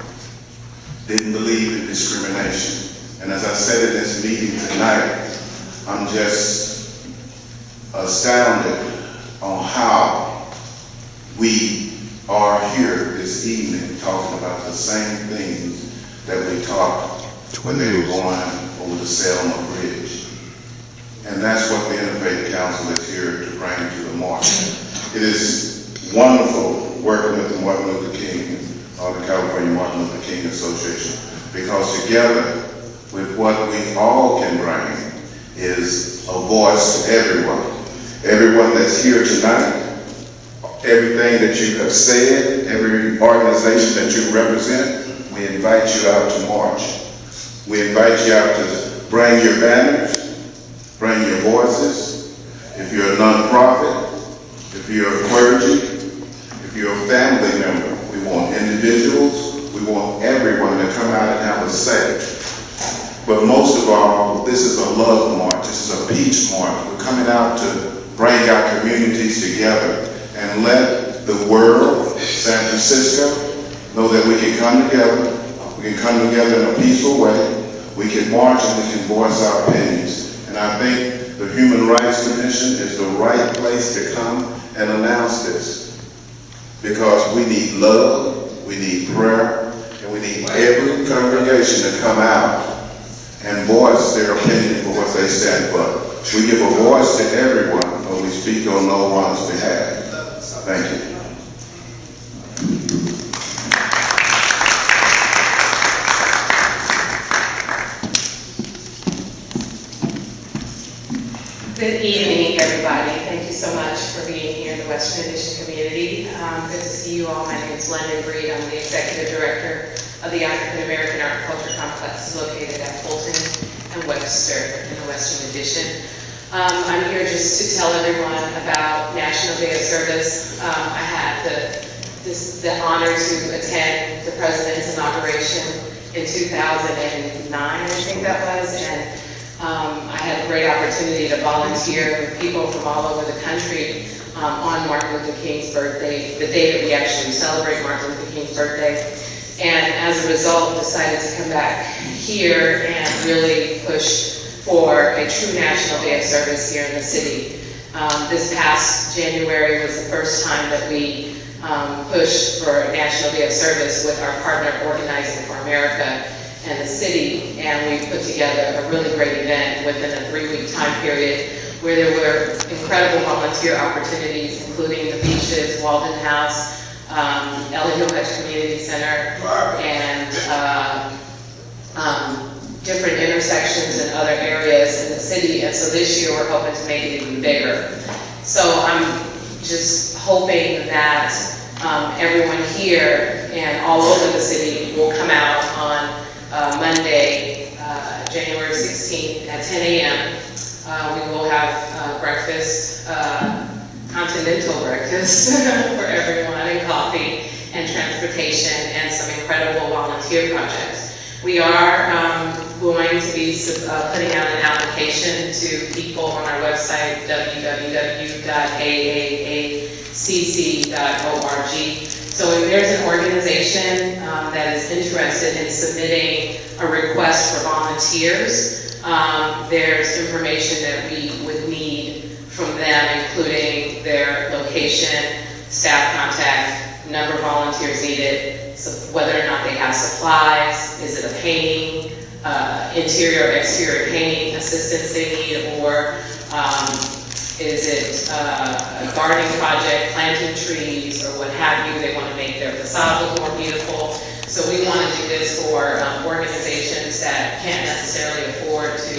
didn't believe in discrimination. And as I said in this meeting tonight, I'm just astounded on how we are here this evening talking about the same things that we talked when they were going over the Selma Bridge. And that's what the Interfaith Council is here to bring to the market. It is wonderful working with the Martin Luther King, the California Martin Luther King Association, because together with what we all can bring is a voice to everyone. Everyone that's here tonight, everything that you have said, every organization that you represent, we invite you out to march. We invite you out to bring your banners, bring your voices. If you're a nonprofit, if you're a clergy, if you're a family member, we want individuals, we want everyone to come out and have a say. But most of all, this is a love march, this is a peace march. We're coming out to bring our communities together and let the world, San Francisco, know that we can come together. We can come together in a peaceful way. We can march and we can voice our opinions. And I think the Human Rights Commission is the right place to come and announce this. Because we need love, we need prayer, and we need every congregation to come out and voice their opinion for what they stand for. We give a voice to everyone, but we speak on no one's behalf. Thank you. Good evening, everybody. Thank you so much for being here in the Western Addition community. Good to see you all. My name is London Breed. I'm the Executive Director of the African American Art and Culture Complex located at Fulton and Webster in the Western Addition. I'm here just to tell everyone about National Day of Service. I had the honor to attend the President's inauguration in 2009, I think that was, and I had a great opportunity to volunteer with people from all over the country on Martin Luther King's birthday, the day that we actually celebrate Martin Luther King's birthday. And as a result, decided to come back here and really push for a true National Day of Service here in the city. This past January was the first time that we pushed for a National Day of Service with our partner Organizing for America and the city, and we put together a really great event within a 3-week time period where there were incredible volunteer opportunities, including the beaches, Walden House, Ella Hill Hutch Community Center, and different intersections and other areas in the city. And so this year we're hoping to make it even bigger. So I'm just hoping that everyone here and all over the city will come out on Monday, January 16th at 10 a.m. We will have breakfast, continental breakfast for everyone, and coffee and transportation and some incredible volunteer projects. We are going to be putting out an application to people on our website, www.aacc.org. So if there's an organization that is interested in submitting a request for volunteers, there's information that we would need from them, including their location, staff contact, number of volunteers needed, so whether or not they have supplies, is it a painting, interior or exterior painting assistance they need, or is it a gardening project, planting trees, or what have you. They want to make their facade look more beautiful. So we want to do this for organizations that can't necessarily afford to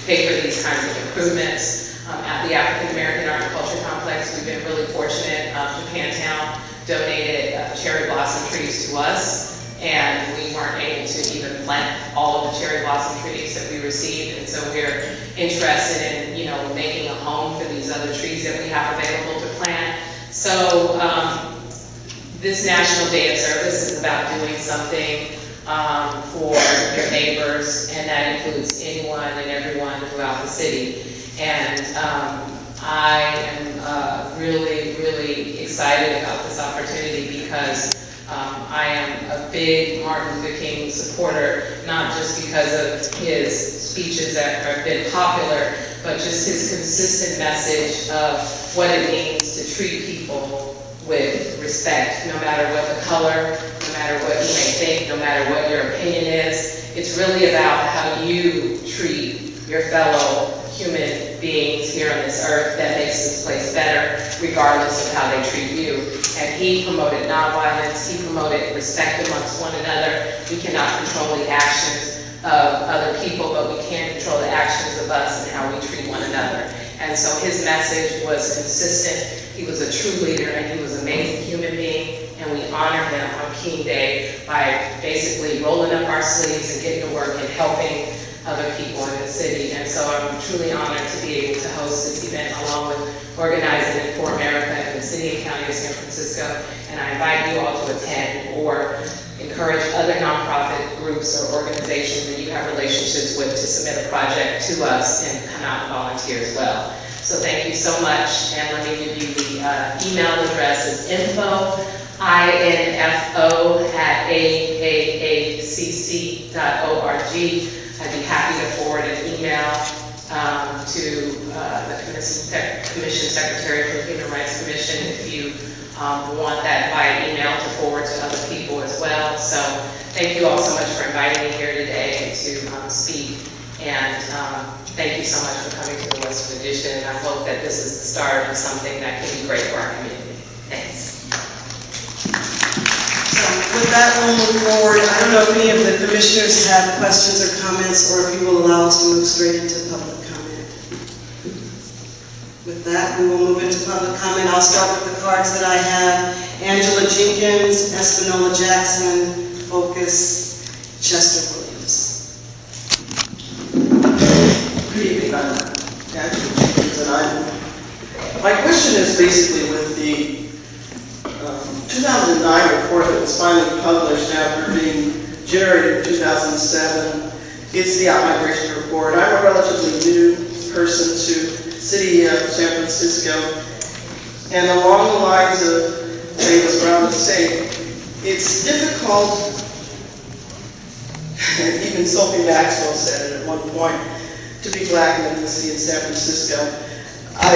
pay for these kinds of improvements. At the African American Art and Culture Complex, we've been really fortunate. Japantown donated cherry blossom trees to us, and we weren't able to even plant all of the cherry blossom trees that we received, and so we're interested in, making a home for these other trees that we have available to plant. So this National Day of Service is about doing something for your neighbors, and that includes anyone and everyone throughout the city. And I am really, really excited about this opportunity because I am a big Martin Luther King supporter, not just because of his speeches that have been popular, but just his consistent message of what it means to treat people with respect, no matter what the color, no matter what you may think, no matter what your opinion is. It's really about how you treat your fellow human beings here on this earth that makes this place better, regardless of how they treat you. And he promoted nonviolence, he promoted respect amongst one another. We cannot control the actions of other people, but we can control the actions of us and how we treat one another. And so his message was consistent. He was a true leader, and he was an amazing human being, and we honor him on King Day by basically rolling up our sleeves and getting to work and helping other people in the city. And so I'm truly honored to be able to host this event along with organizing it for America and the city and county of San Francisco. And I invite you all to attend or encourage other nonprofit groups or organizations that you have relationships with to submit a project to us and come out and volunteer as well. So thank you so much, and let me give you the email address. Is info@aacc.org. I'd be happy to forward an email to the Commission Secretary for the Human Rights Commission if you want that via email to forward to other people as well. So thank you all so much for inviting me here today to speak, and thank you so much for coming to the Western Edition, and I hope that this is the start of something that can be great for our community. Thanks. So with that, we'll move forward. I don't know if any of the commissioners have questions or comments, or if you will allow us to move straight into public comment. With that, we will move into public comment. I'll start with the cards that I have. Angela Jenkins, Espinola Jackson, Focus, Chester Williams. Good evening, I'm Angela Jenkins, and my question is basically with the 2009 report that was finally published after being generated in 2007. It's the out-migration report. I'm a relatively new person to the city of San Francisco, and along the lines of Davis Brown was saying, it's difficult, and even Sophie Maxwell said it at one point, to be black in the city of San Francisco. I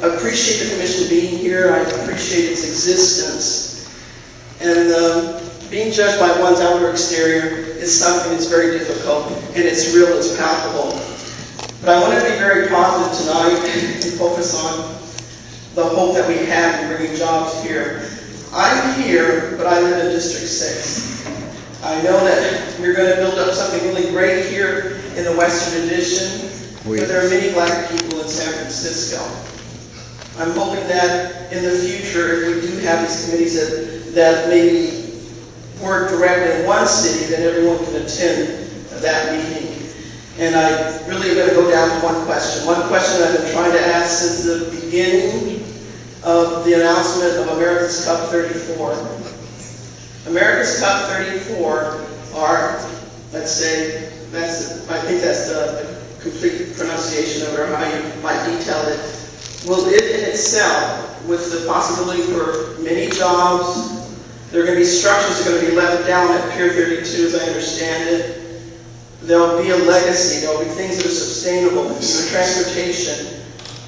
appreciate the commission being here. I appreciate its existence. And being judged by one's outer exterior is something that's very difficult, and it's real, it's palpable. But I want to be very positive tonight and focus on the hope that we have in bringing jobs here. I'm here, but I live in District 6. I know that we're going to build up something really great here in the Western Addition, but there are many black people in San Francisco. I'm hoping that in the future, if we do have these committees that maybe work directly in one city, then everyone can attend that meeting. And I really am going to go down to one question. One question I've been trying to ask since the beginning of the announcement of America's Cup 34. America's Cup 34 are, let's say, I think that's the complete pronunciation of it, or how you might detail it. Will it in itself, with the possibility for many jobs, there are going to be structures that are going to be left down at Pier 32, as I understand it. There'll be a legacy. There'll be things that are sustainable. The transportation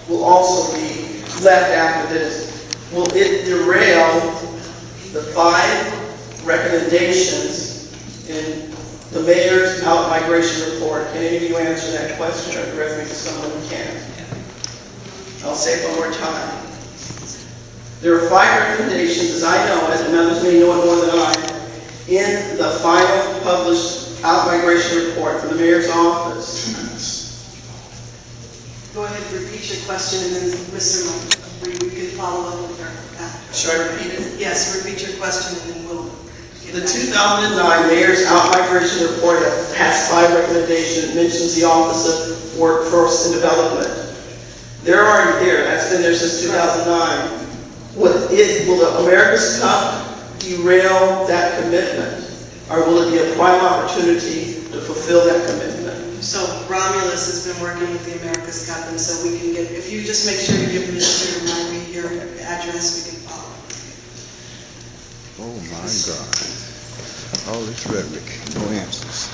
will also be left after this. Will it derail the 5 recommendations in the mayor's out-migration report? Can any of you answer that question or direct me to someone who can? I'll say it one more time. There are 5 recommendations, as I know it, and others may know it more than I, in the final published out-migration report from the mayor's office. 2 minutes. Go ahead and repeat your question, and then Mr. We can follow up with her after. Should I repeat it? Yes, repeat your question, and then we'll get The back. 2009 mayor's out-migration report has 5 recommendations. It mentions the Office of Workforce and Development. They're already there. That's been there since 2009. Will the America's Cup derail that commitment? Or will it be a prime opportunity to fulfill that commitment? So Romulus has been working with the America's Cup, and so we can get, if you just make sure to give Mr. Murray your address, we can follow. Oh my God. All this rhetoric, no answers.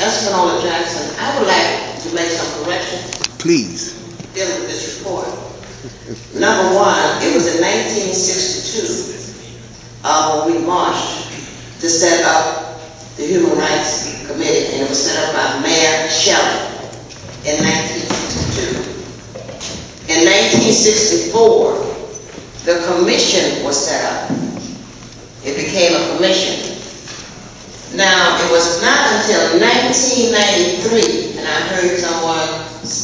Espanola Jackson, I would like to make some corrections Please. dealing with this report. Number one, it was in 1962 when we marched to set up the Human Rights Committee, and it was set up by Mayor Shelley in 1962. In 1964, the commission was set up. It became a commission. Now, it was not until 1993, and I heard someone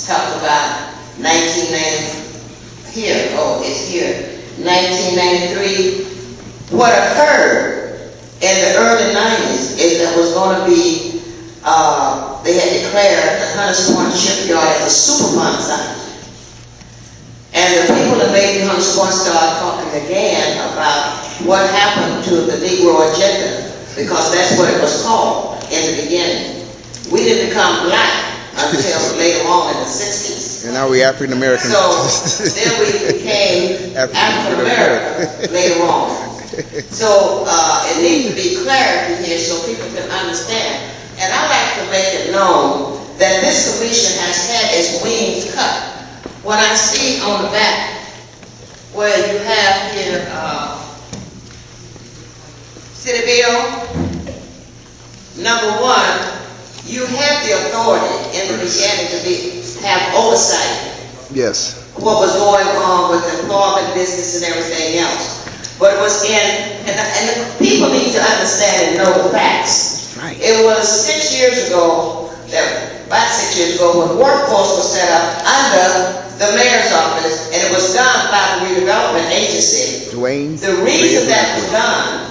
talk about 1990, here, oh, it's here, 1993. What occurred in the early 90s is there was going to be, they had declared the Hunter's Point Shipyard as a Superfund site. And the people that made the Hunter's Point started talking again about what happened to the Negro agenda, because that's what it was called in the beginning. We didn't become black until later on in the 60s. And now we African American. So then we became African American later on. So it needs to be clarity here so people can understand. And I like to make it known that this commission has had its wings cut. What I see on the back, where you have here City Bill, number one, you had the authority in the beginning to have oversight. Yes. What was going on with employment, business, and everything else. But it was and the people need to understand and know the facts. Right. It was 6 years ago, about 6 years ago, when workforce was set up under the mayor's office, and it was done by the redevelopment agency. Dwayne. The reason that was done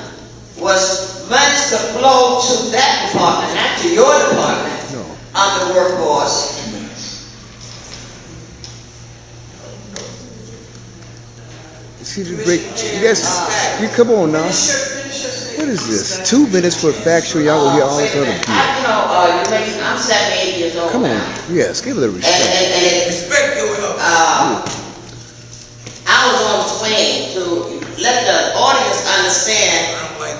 was funds to flow to that department, not to your department, under workforce. See the break. You guys, you come on now. What is this? 2 minutes for factual. Y'all will hear all this other I'm 78 years old. Come on. Yes, give it a respect. Respect yourself. I was on screen to let the audience understand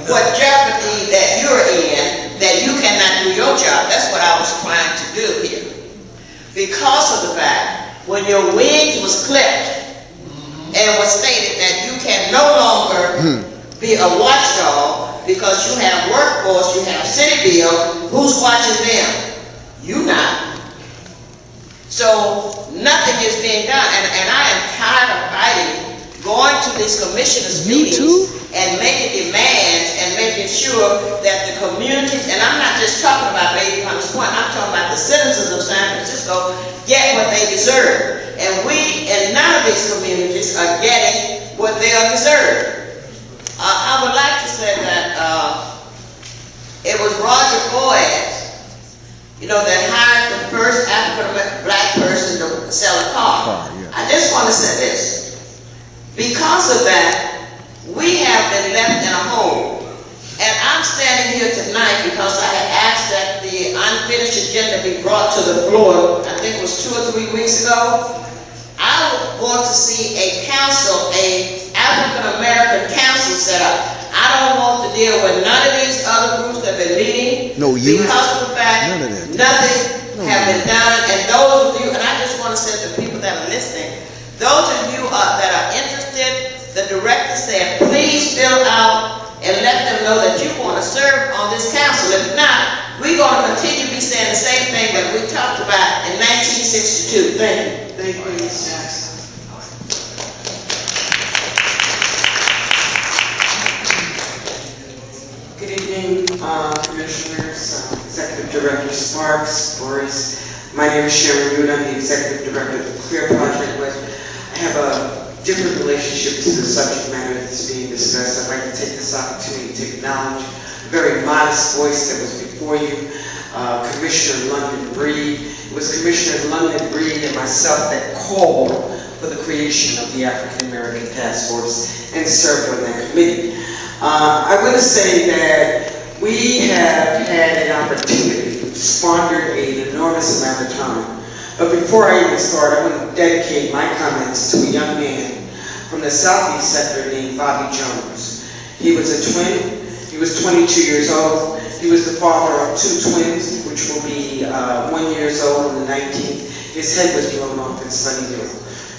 what jeopardy that you're in, that you cannot do your job. That's what I was trying to do here. Because of the fact, when your wings was clipped, and it was stated that you can no longer be a watchdog because you have workforce, you have City Bill, who's watching them? You not. So nothing is being done, and I am tired of fighting, going to these commissioners' meetings and making demands and making sure that the communities, and I'm not just talking about Baby Hunters Point, I'm talking about the citizens of San Francisco get what they deserve. And we in none of these communities are getting what they are deserved. I would like to say that it was Roger Boyd, that hired the first African black person to sell a car. I just want to say this. Because of that, we have been left in a hole. And I'm standing here tonight because I had asked that the unfinished agenda be brought to the floor, I think it was 2 or 3 weeks ago. I would want to see a council, a African American council set up. I don't want to deal with none of these other groups that have been meeting. No youth. Because of the fact nothing have been done. And those of you, and I just want to say to the people that are listening, those of you that are interested, the director said, please fill out and let them know that you want to serve on this council. If not, we're going to continue to be saying the same thing that we talked about in 1962. Thank you. Thank you, Ms. Jackson. Good evening, Commissioners, Executive Director Sparks, Boris. My name is Sharon Root. I'm the Executive Director of the CLEAR Project. But I have a different relationship to the subject matter that's being discussed. I'd like to take this opportunity to acknowledge a very modest voice that was before you, Commissioner London Breed. It was Commissioner London Breed and myself that called for the creation of the African American Task Force and served on that committee. I want to say that we have had an opportunity to squander an enormous amount of time. But before I even start, I want to dedicate my comments to a young man from the southeast sector named Bobby Jones. He was a twin. He was 22 years old. He was the father of 2 twins, which will be 1 year old on the 19th. His head was blown off in Sunnyvale.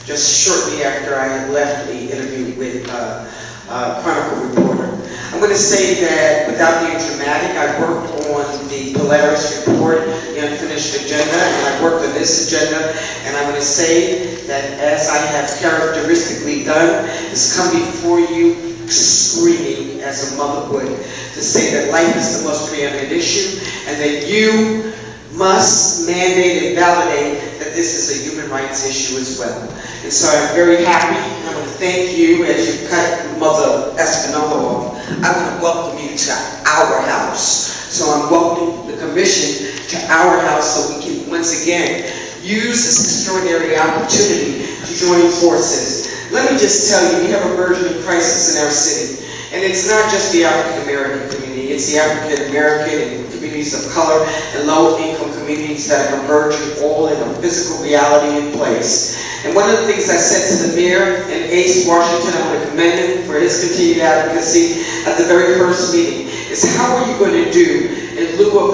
Just shortly after I had left the interview with Chronicle reporter. I'm going to say that without being dramatic, I worked on the Polaris report, the unfinished agenda, and I worked on this agenda, and I'm going to say that as I have characteristically done, is come before you screaming as a mother would to say that life is the most preeminent issue, and that you must mandate and validate that this is a human rights issue as well. And so I'm very happy, and I want to thank you as you cut Mother Espinola off. I want to welcome you to our house. So I'm welcoming the commission to our house so we can once again use this extraordinary opportunity to join forces. Let me just tell you, we have a burgeoning crisis in our city. And it's not just the African American community, it's the African American and communities of color and low-income communities that are converging all in a physical reality in place. And one of the things I said to the mayor in Ace, Washington, I want to commend him for his continued advocacy at the very first meeting, is how are you going to do, in lieu of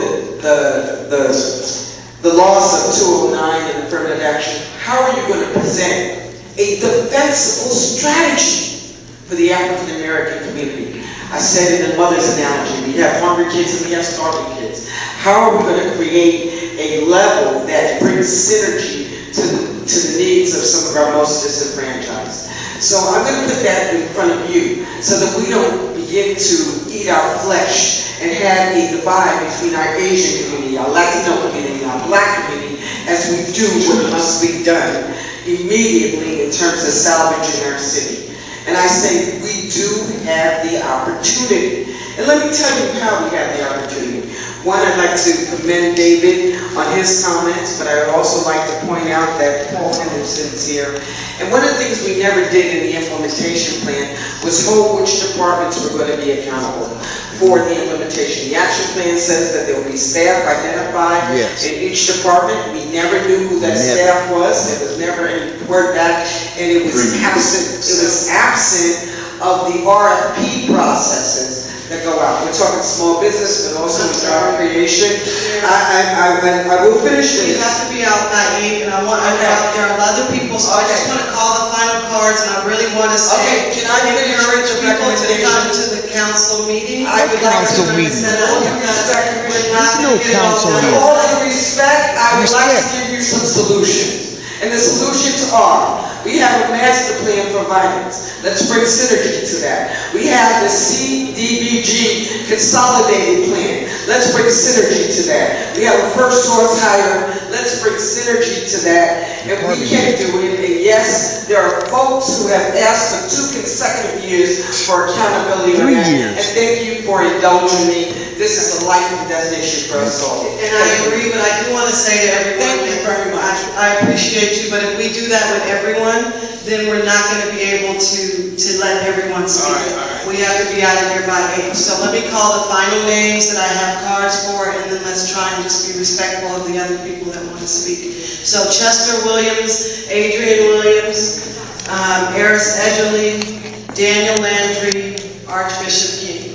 the loss of 209 and affirmative action, how are you going to present a defensible strategy for the African American community? I said in the mother's analogy, we have hungry kids and we have starving kids. How are we going to create a level that brings synergy to the needs of some of our most disenfranchised? So I'm going to put that in front of you so that we don't begin to eat our flesh and have a divide between our Asian community, our Latino community, our Black community, as we do what must be done immediately in terms of salvaging our city. And I say we do have the opportunity. And let me tell you how we have the opportunity. One, I'd like to commend David on his comments, but I would also like to point out that Paul Henderson is here. And one of the things we never did in the implementation plan was hold which departments were going to be accountable for the implementation. The action plan says that there will be staff identified in each department. We never knew who that staff was. There was never any word back, and it was absent. It was absent of the RFP processes that go out. We're talking small business, but also job creation. I will finish this. You have to be out by 8, and there are other people, so I just want to call the final cards, and I really want to say, can I encourage people to come to the council meeting? I would like to set up, because we're not going to get it all done. With all due respect, I would like to give you some solutions. And the solutions are, we have a master plan for violence. Let's bring synergy to that. We have the CDBG consolidated plan. Let's bring synergy to that. We have a first source hire. Let's bring synergy to that. And we can do it. And yes, there are folks who have asked for 2 consecutive years for accountability. 3 years. And thank you for indulging me. This is a life and death issue for us all. And I agree, but I do want to say to everyone, thank you very much. I appreciate you, but if we do that with everyone, then we're not going to be able to let everyone speak. We have to be out of here by 8. So let me call the final names that I have cards for, and then let's try and just be respectful of the other people that want to speak. So Chester Williams, Adrian Williams, Eris Edgerly, Daniel Landry, Archbishop King.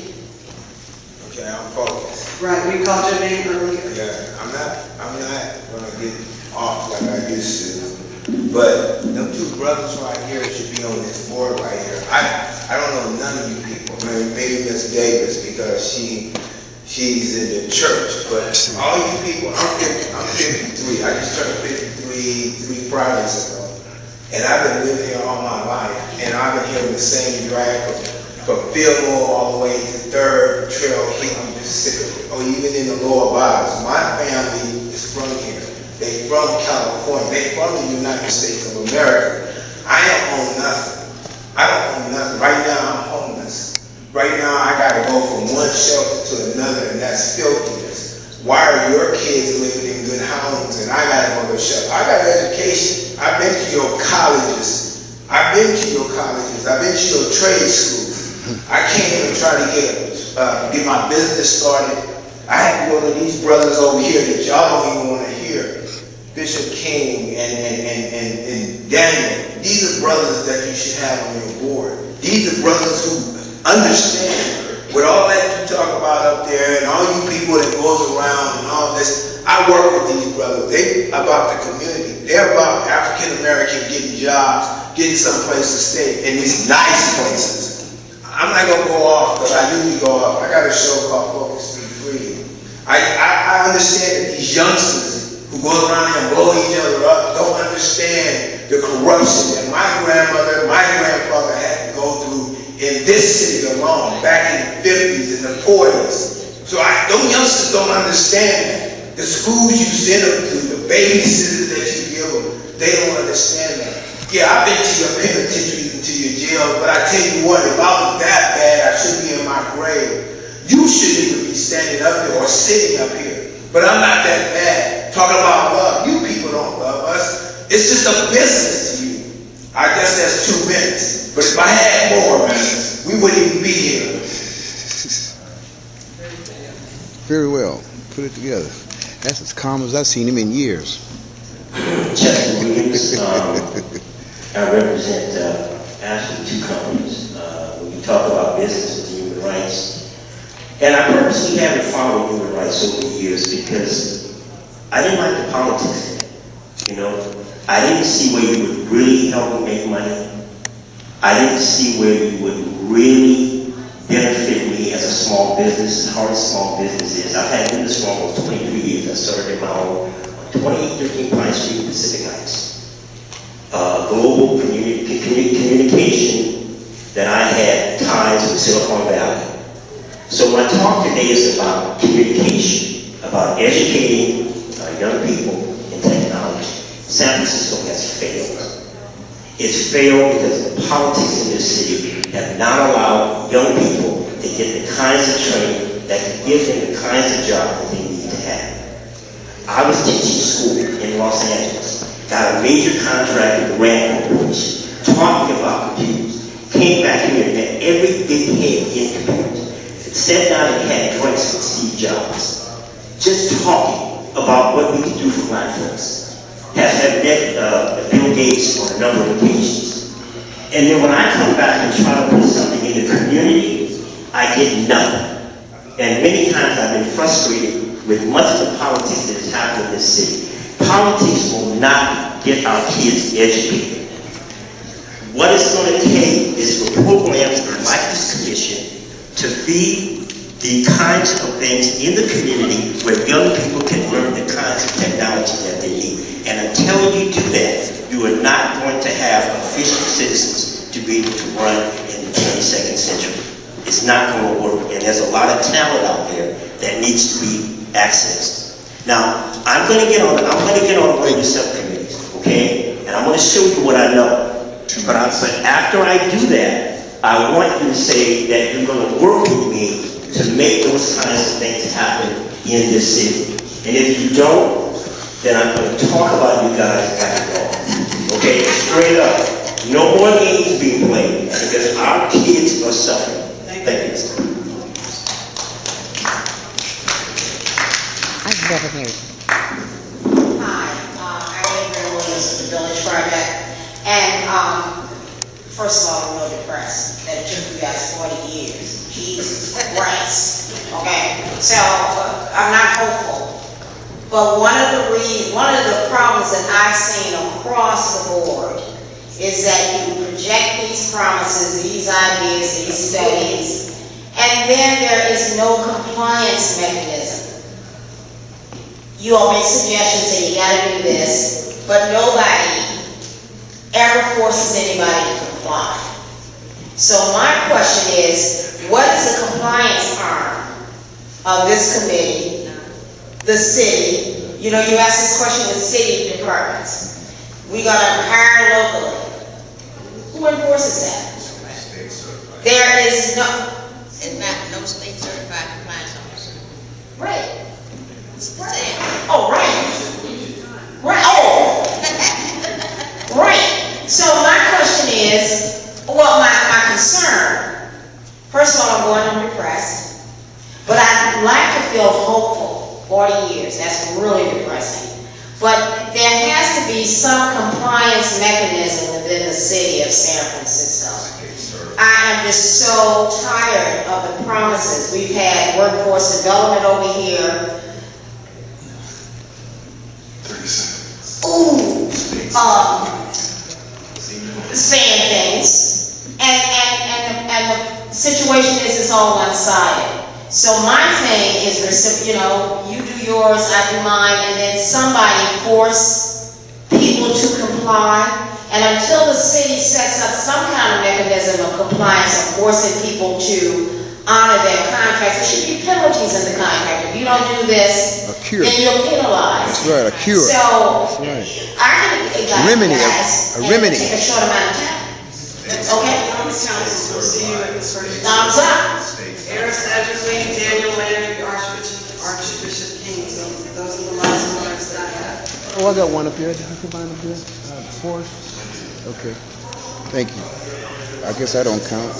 Okay, I'm focused. Right, we called your name earlier. Yeah, I'm not gonna get off like I used to. But them 2 brothers right here should be on this board right here. I don't know none of you people. Maybe Miss Davis because she's in the church. But all you people, I'm 53. I just turned 53 3 Fridays ago. And I've been living here all my life. And I've been hearing the same drag from Fillmore all the way to 3rd Trail Creek. I'm just sick of it. Or even in the lower bodies. My family is from here. They from California. They from the United States of America. I don't own nothing. I don't own nothing. Right now I'm homeless. Right now I gotta go from one shelter to another, and that's filthiness. Why are your kids living in good homes and I gotta go to a shelter? I got education. I've been to your colleges. I've been to your trade schools. I came and tried to get my business started. I had to go to these brothers over here that y'all don't even want to hear. Bishop King and Daniel. these are brothers that you should have on your board. These are brothers who understand with all that you talk about up there and all you people that goes around and all this. I work with these brothers. They about the community. They're about African American getting jobs, getting someplace to stay in these nice places. I'm not gonna go off because I usually go off. I got a show called Focus Be Free. I understand that these youngsters who go around here and blow each other up don't understand the corruption that my grandmother, my grandfather had to go through in this city alone back in the 50s and the 40s. So those youngsters don't understand that. The schools you send them to, the babysitters that you give them, they don't understand that. Yeah, I've been to your penitentiary and to your jail, but I tell you what, if I was that bad, I should be in my grave. You shouldn't even be standing up here or sitting up here. But I'm not that bad. Talking about love, you people don't love us. It's just a business to you. I guess that's 2 minutes. But if I had more minutes, we wouldn't even be here. Very well. Put it together. That's as calm as I've seen him in years. Justin Williams. I represent actually 2 companies. When you talk about business with human rights, and I purposely haven't followed human rights over the years because I didn't like the politics in it. You know, I didn't see where you would really help me make money. I didn't see where you would really benefit me as a small business, as hard as small business is. I've had been this for almost 23 years. I started in my own 2813 Pine Street, Pacific Heights. Global communication that I had ties with Silicon Valley. So my talk today is about communication, about educating young people in technology. San Francisco has failed. It's failed because the politics in this city have not allowed young people to get the kinds of training that can give them the kinds of jobs that they need to have. I was teaching school in Los Angeles, got a major contract with the Rand Corporation, taught me about computers, came back here and met every big head in computers, sat down and had drinks with Steve Jobs, just talking about what we could do for black folks. Have met Bill Gates on a number of occasions. And then when I come back and try to put something in the community, I get nothing. And many times I've been frustrated with much of the politics that has happened in this city. Politics will not get our kids educated. What it's going to take is for programs like this commission to feed the kinds of things in the community where young people can learn the kinds of technology that they need. And until you do that, you are not going to have efficient citizens to be able to run in the 22nd century. It's not going to work, and there's a lot of talent out there that needs to be accessed. Now, I'm going to get on one of your subcommittees, okay? And I'm going to show you what I know. But after I do that, I want you to say that you're going to work with me to make those kinds of things happen in this city. And if you don't, then I'm going to talk about you guys back and forth. Okay, straight up. No more games being played because our kids are suffering. Thank you. I've never heard. Hi, I'm Adrian Williams of the Village Project. And first of all, I'm really depressed that it took you guys 40 years. Jesus Christ. Okay, so I'm not hopeful. But one of the problems that I've seen across the board is that you project these promises, these ideas, these studies, and then there is no compliance mechanism. You all make suggestions that you gotta do this, but nobody ever forces anybody to comply. So my question is, what is the compliance arm of this committee? The city, you know, you asked this question with city departments. We got to hire locally. Who enforces that? There is no. It's not no state certified compliance officer. Right. It's the same. Oh, right. Right. Oh. Right. So my question is, well, my concern. First of all, I'm depressed, but I'd like to feel hopeful. 40 years, that's really depressing. But there has to be some compliance mechanism within the city of San Francisco. I am just so tired of the promises. We've had workforce development over here. 30 seconds. Ooh, saying things. And the situation is it's all one-sided. So my thing is, you know, you do yours, I do mine, and then somebody force people to comply. And until the city sets up some kind of mechanism of compliance and forcing people to honor their contracts, there should be penalties in the contract. If you don't do this, then you're penalized. That's right, a cure. So that's right. I can Remedy, guys, a remedy. Take a short amount of time. Okay? Council, we'll see you at the first. Thumbs up. Eris Edgerly, Daniel Leonard, Archbishop King. So those are the last words that I have. Oh, I got one up here. Did you combine up here? Four? Okay. Thank you. I guess I don't count.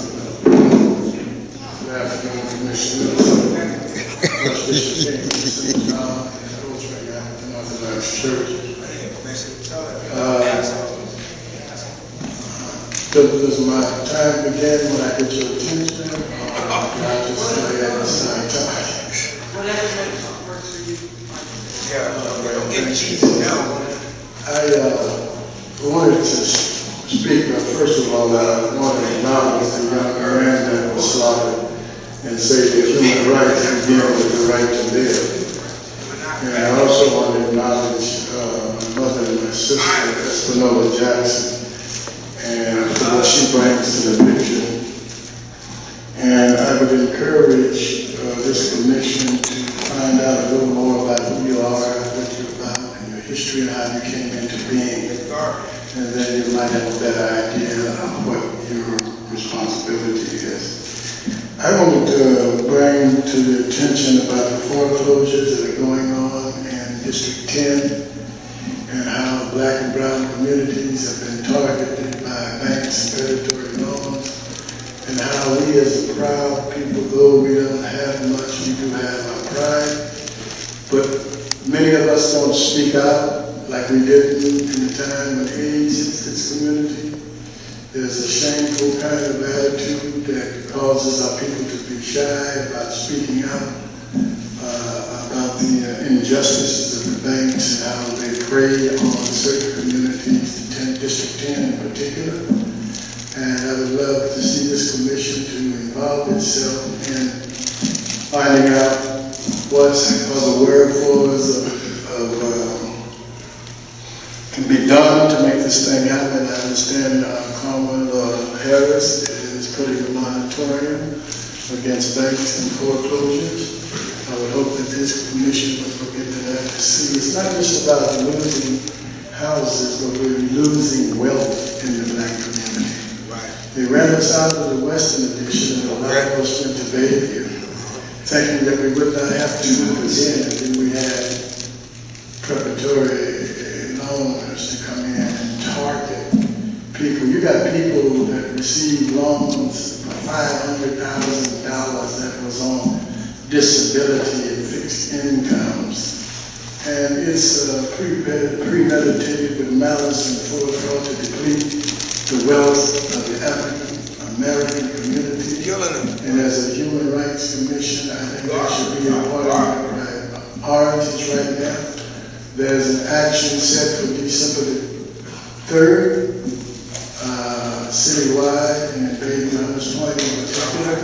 Good afternoon, Commissioners. Archbishop King, Orthodox Church. Does my time begin when I get your attention, or can I just say at the same time? Whatever works for you. I wanted to speak, first of all, I want to acknowledge the young man that was slaughtered and say that human rights begin with the right to live. And I also want to acknowledge my mother and my sister, Espinola Jackson, and for what she brings to the picture. And I would encourage this commission to find out a little more about who you are, what you're about, and your history and how you came into being. And then you might have a better idea of what your responsibility is. I wanted to bring to the attention about the foreclosures that are going on in District 10 and how black and brown communities have been targeted by banks and predatory loans, and how we as a proud people, though we don't have much, we do have our pride, but many of us don't speak out like we did in the time when AIDS hit this community. There's a shameful kind of attitude that causes our people to be shy about speaking out about the injustices of the banks and how they prey on certain communities, District 10 in particular. And I would love to see this commission to involve itself in finding out what are the wherefores can be done to make this thing happen. I understand Commonwealth Harris is putting a moratorium against banks and foreclosures. I would hope that this commission would look into that to see. It's not just about losing houses, but we're losing wealth in the black community. Right. They ran us out of the Western Addition and allowed us to Bayview, thinking that we would not have to move again, and then we had preparatory loaners to come in and target people. You got people that received loans for $500,000 that was on disability and fixed incomes. And it's premeditated with malice and forethought to deplete the wealth of the African American community. And as a Human Rights Commission, I think that should be a part of our priorities right now. There's an action set for December the 3rd, citywide, and in Baby Hunters Point in particular,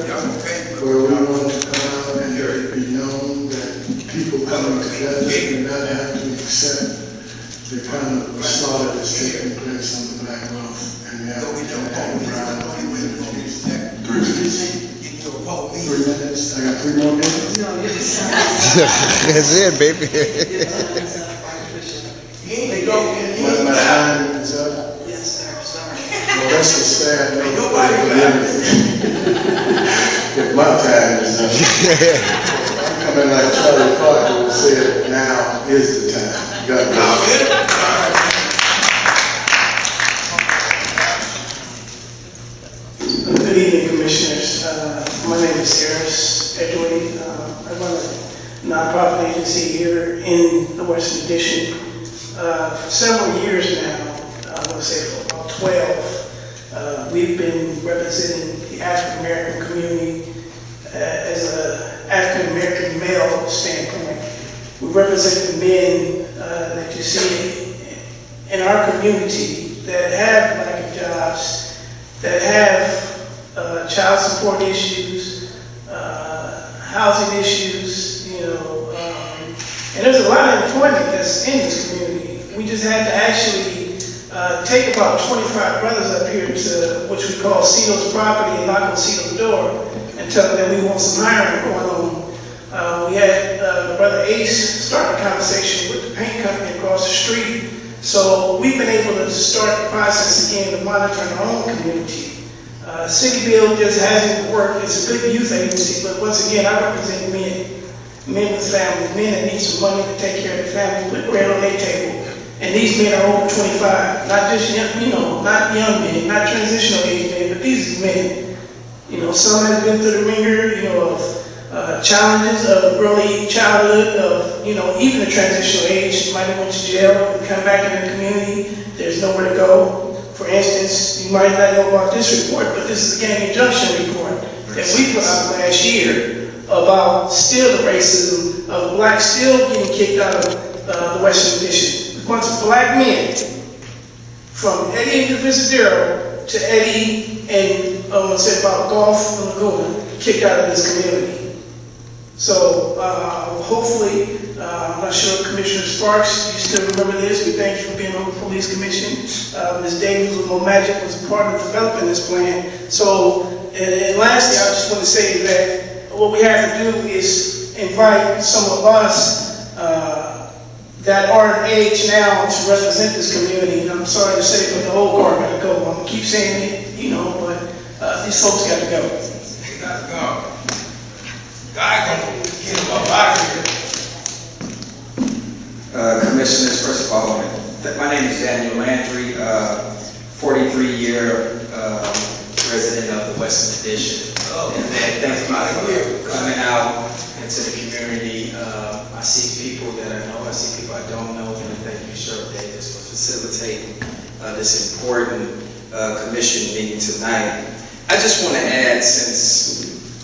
where we want to come out and let it be known that people coming together do not have to accept the kind of slaughter that's taking place on the black wealth and the African and brown communities. 3 minutes? 3 minutes? I got 3 more minutes? No, yes. That's it, baby. My time is up? Yes, sir. Sorry. Well, that's the sad note. If my time is up, I'm coming like Charlie Parker who said, now is the time. God bless you. Good evening, Commissioners. My name is Eris Edgerly. I run a nonprofit agency here in the Western Addition. For several years now, I want to say for about 12, we've been representing the African American community as an African American male standpoint. We represent the men that you see in our community that have lack of jobs, that have child support issues, housing issues, and there's a lot of employment that's in this community. We just had to actually take about 25 brothers up here to which we call Cito's property and knock on Cito's door and tell them that we want some hiring going on. We had Brother Ace start a conversation with the paint company across the street. So we've been able to start the process again of monitoring our own community. City Build just hasn't worked. It's a good youth agency, but once again, I represent men with families, men that need some money to take care of their family, put bread on their table. And these men are over 25, not just young, not young men, not transitional age men, but these men. Some have been through the ringer, of challenges of early childhood, of even the transitional age. Might have went to jail and come back in the community. There's nowhere to go. For instance, you might not know about this report, but this is the gang injunction report that we put out last year about still the racism of blacks still getting kicked out of the Western Addition. A bunch of black men, from Eddie and Visadero to Eddie and say about Golf and Laguna, kicked out of this community. So hopefully, I'm not sure, Commissioner Sparks, you still remember this. We thank you for being on the police commission. Ms. Davis with Mo Magic was a part of developing this plan. So, and lastly, I just want to say that what we have to do is invite some of us that are of age now to represent this community. And I'm sorry to say, but the old guard got to go. I'm going to keep saying it, but these folks got to go. They got to go. God gonna get them up out of here. Commissioners, first of all, my name is Daniel Landry, 43-year resident of the Western Addition. And thank you for coming out into the community. I see people that I know, I see people I don't know, and thank you, Sheriff Davis, for facilitating this important commission meeting tonight. I just want to add, since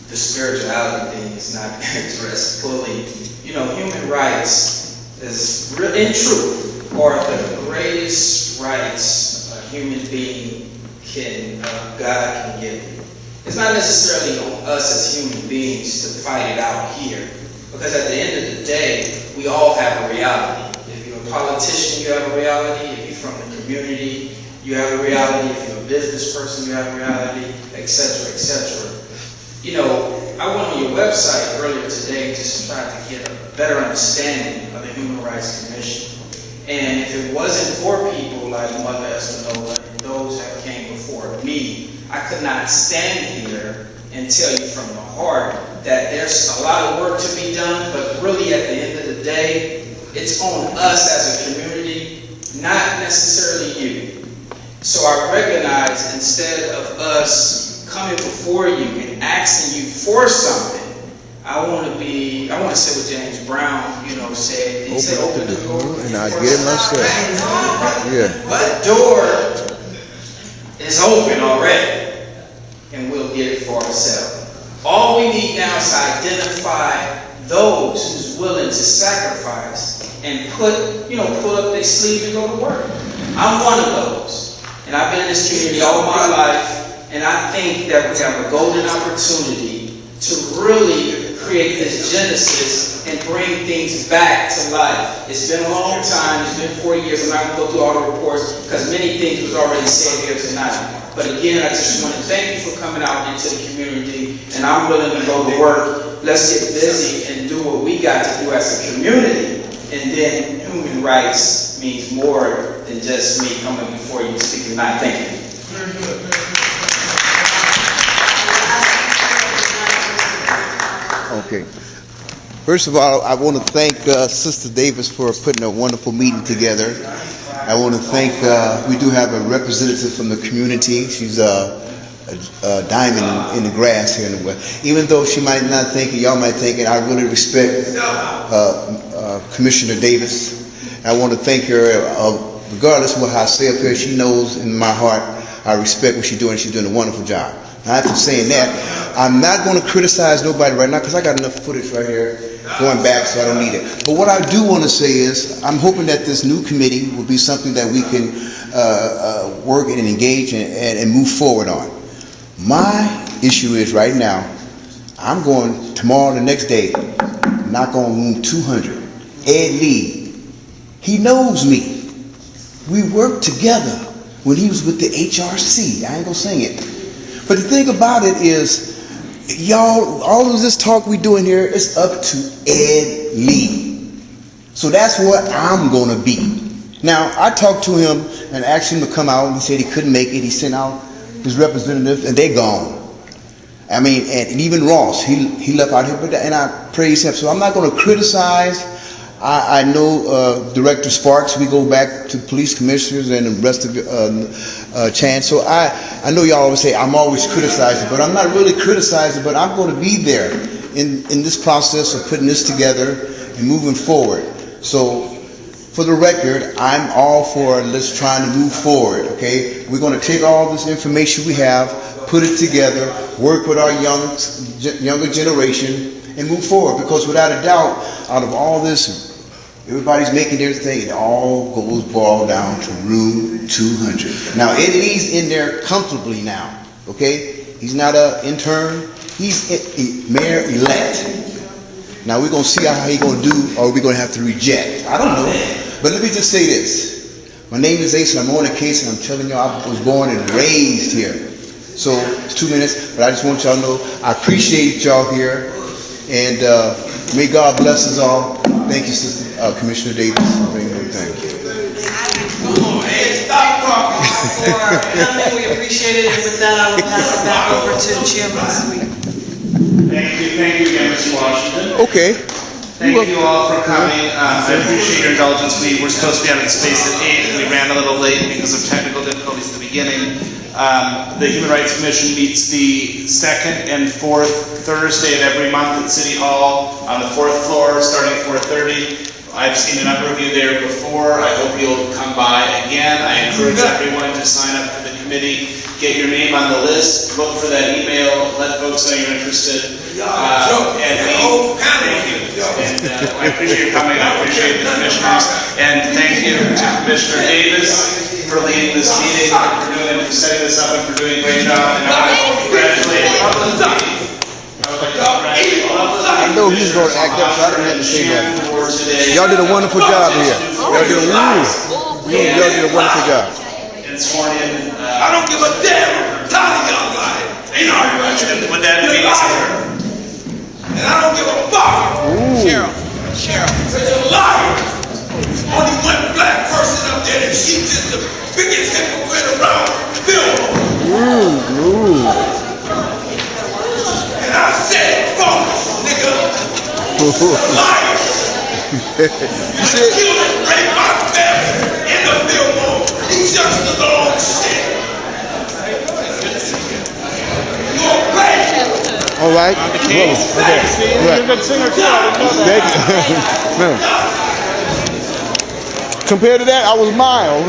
the spirituality thing is not addressed fully, human rights is in truth are the greatest rights a human being God can give you. It's not necessarily on us as human beings to fight it out here, because at the end of the day, we all have a reality. If you're a politician, you have a reality. If you're from the community, you have a reality. If you're a business person, you have a reality, etc., etc. I went on your website earlier today just to try to get a better understanding of the Human Rights Commission. And if it wasn't for people like Mother Espinola and those that came before me, I could not stand here and tell you from the heart that there's a lot of work to be done, but really at the end of the day, it's on us as a community, not necessarily you. So I recognize, instead of us coming before you and asking you for something, I want to say what James Brown, said. He said, open the door. And I get it myself. Yeah. The door is open already, and we'll get it for ourselves. All we need now is to identify those who's willing to sacrifice and pull up their sleeves and go to work. I'm one of those, and I've been in this community all my life. And I think that we have a golden opportunity to really create this genesis and bring things back to life. It's been a long time. It's been 4 years. I'm not going to go through all the reports because many things was already said here tonight. But again, I just want to thank you for coming out into the community. And I'm willing to go to work. Let's get busy and do what we got to do as a community. And then human rights means more than just me coming before you and speaking tonight. Thank you. Okay. First of all, I want to thank Sister Davis for putting a wonderful meeting together. I want to thank, we do have a representative from the community. She's a diamond in the grass here in the West. Even though she might not think it, y'all might think it, I really respect Commissioner Davis. I want to thank her, regardless of what I say up here, she knows in my heart I respect what she's doing. She's doing a wonderful job. Now, after saying that, I'm not going to criticize nobody right now because I got enough footage right here going back, so I don't need it. But what I do want to say is I'm hoping that this new committee will be something that we can work and engage and move forward on. My issue is right now, I'm going tomorrow, the next day, knock on room 200. Ed Lee, he knows me. We worked together when he was with the HRC. I ain't gonna sing it. But the thing about it is, y'all, all of this talk we doing here is up to Ed Lee. So that's where I'm gonna be. Now, I talked to him and asked him to come out. He said he couldn't make it. He sent out his representatives and they gone. I mean, and even Ross, he left out here, and I praise him. So I'm not going to criticize. I know Director Sparks, we go back to police commissioners and the rest of Chan. So I know y'all always say I'm always criticizing, but I'm not really criticizing, but I'm going to be there in this process of putting this together and moving forward. So for the record, I'm all for let's try to move forward, okay? We're going to take all this information we have, put it together, work with our younger generation, and move forward. Because without a doubt, out of all this, everybody's making their thing. It all goes boiled down to room 200. Now, Ed Lee's in there comfortably now, okay? He's not an intern. He's mayor-elect. Now, we're going to see how he's going to do, or we're going to have to reject. I don't know. But let me just say this. My name is Ace, and I'm on the case, and I'm telling y'all I was born and raised here. So it's 2 minutes, but I just want y'all to know I appreciate y'all here, and may God bless us all. Thank you, Sister Commissioner Davis. Thank you. We appreciate it, and with that, I will pass it back over to Chairman Sweet. Thank you again, Mr. Washington. Okay. Thank you all for coming. I appreciate your indulgence. We were supposed to be out of space at 8. We ran a little late because of technical difficulties at the beginning. The Human Rights Commission meets the second and fourth Thursday of every month at City Hall on the 4th floor, starting at 4:30. I've seen a number of you there before. I hope you'll come by again. I encourage everyone to sign up for the committee. Get your name on the list. Look for that email. Let folks know you're interested. And I appreciate you coming. I appreciate the commissioners. And thank you to Commissioner Davis for leading this meeting, for setting this up, and for doing a great job. And I want to congratulate you. I know he's going to act up, so I don't have to say that. Y'all did a wonderful job here. Y'all did a wonderful job. I don't give a damn. Tiny young guy. Ain't arguing with that being said. And I don't give a fuck. Cheryl. Such a liar. Only one black person up there, and she's just the biggest hypocrite around. Bill. And I said, fuck, nigga. Liar. You said killed and raped my family in the Fillmore. He's just the long shit. You're a black. All right. Okay. You're a good singer too. I didn't know that. Compared to that, I was mild.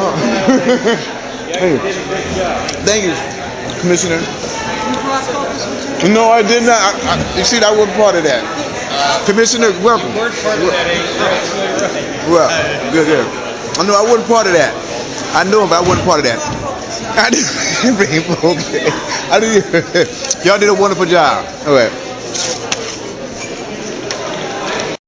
Thank you, Commissioner. No, I did not. You see, I wasn't part of that. Commissioner, welcome. Well, good. I know I wasn't part of that. I know, but I wasn't part of that. I didn't. Y'all did a wonderful job. All right.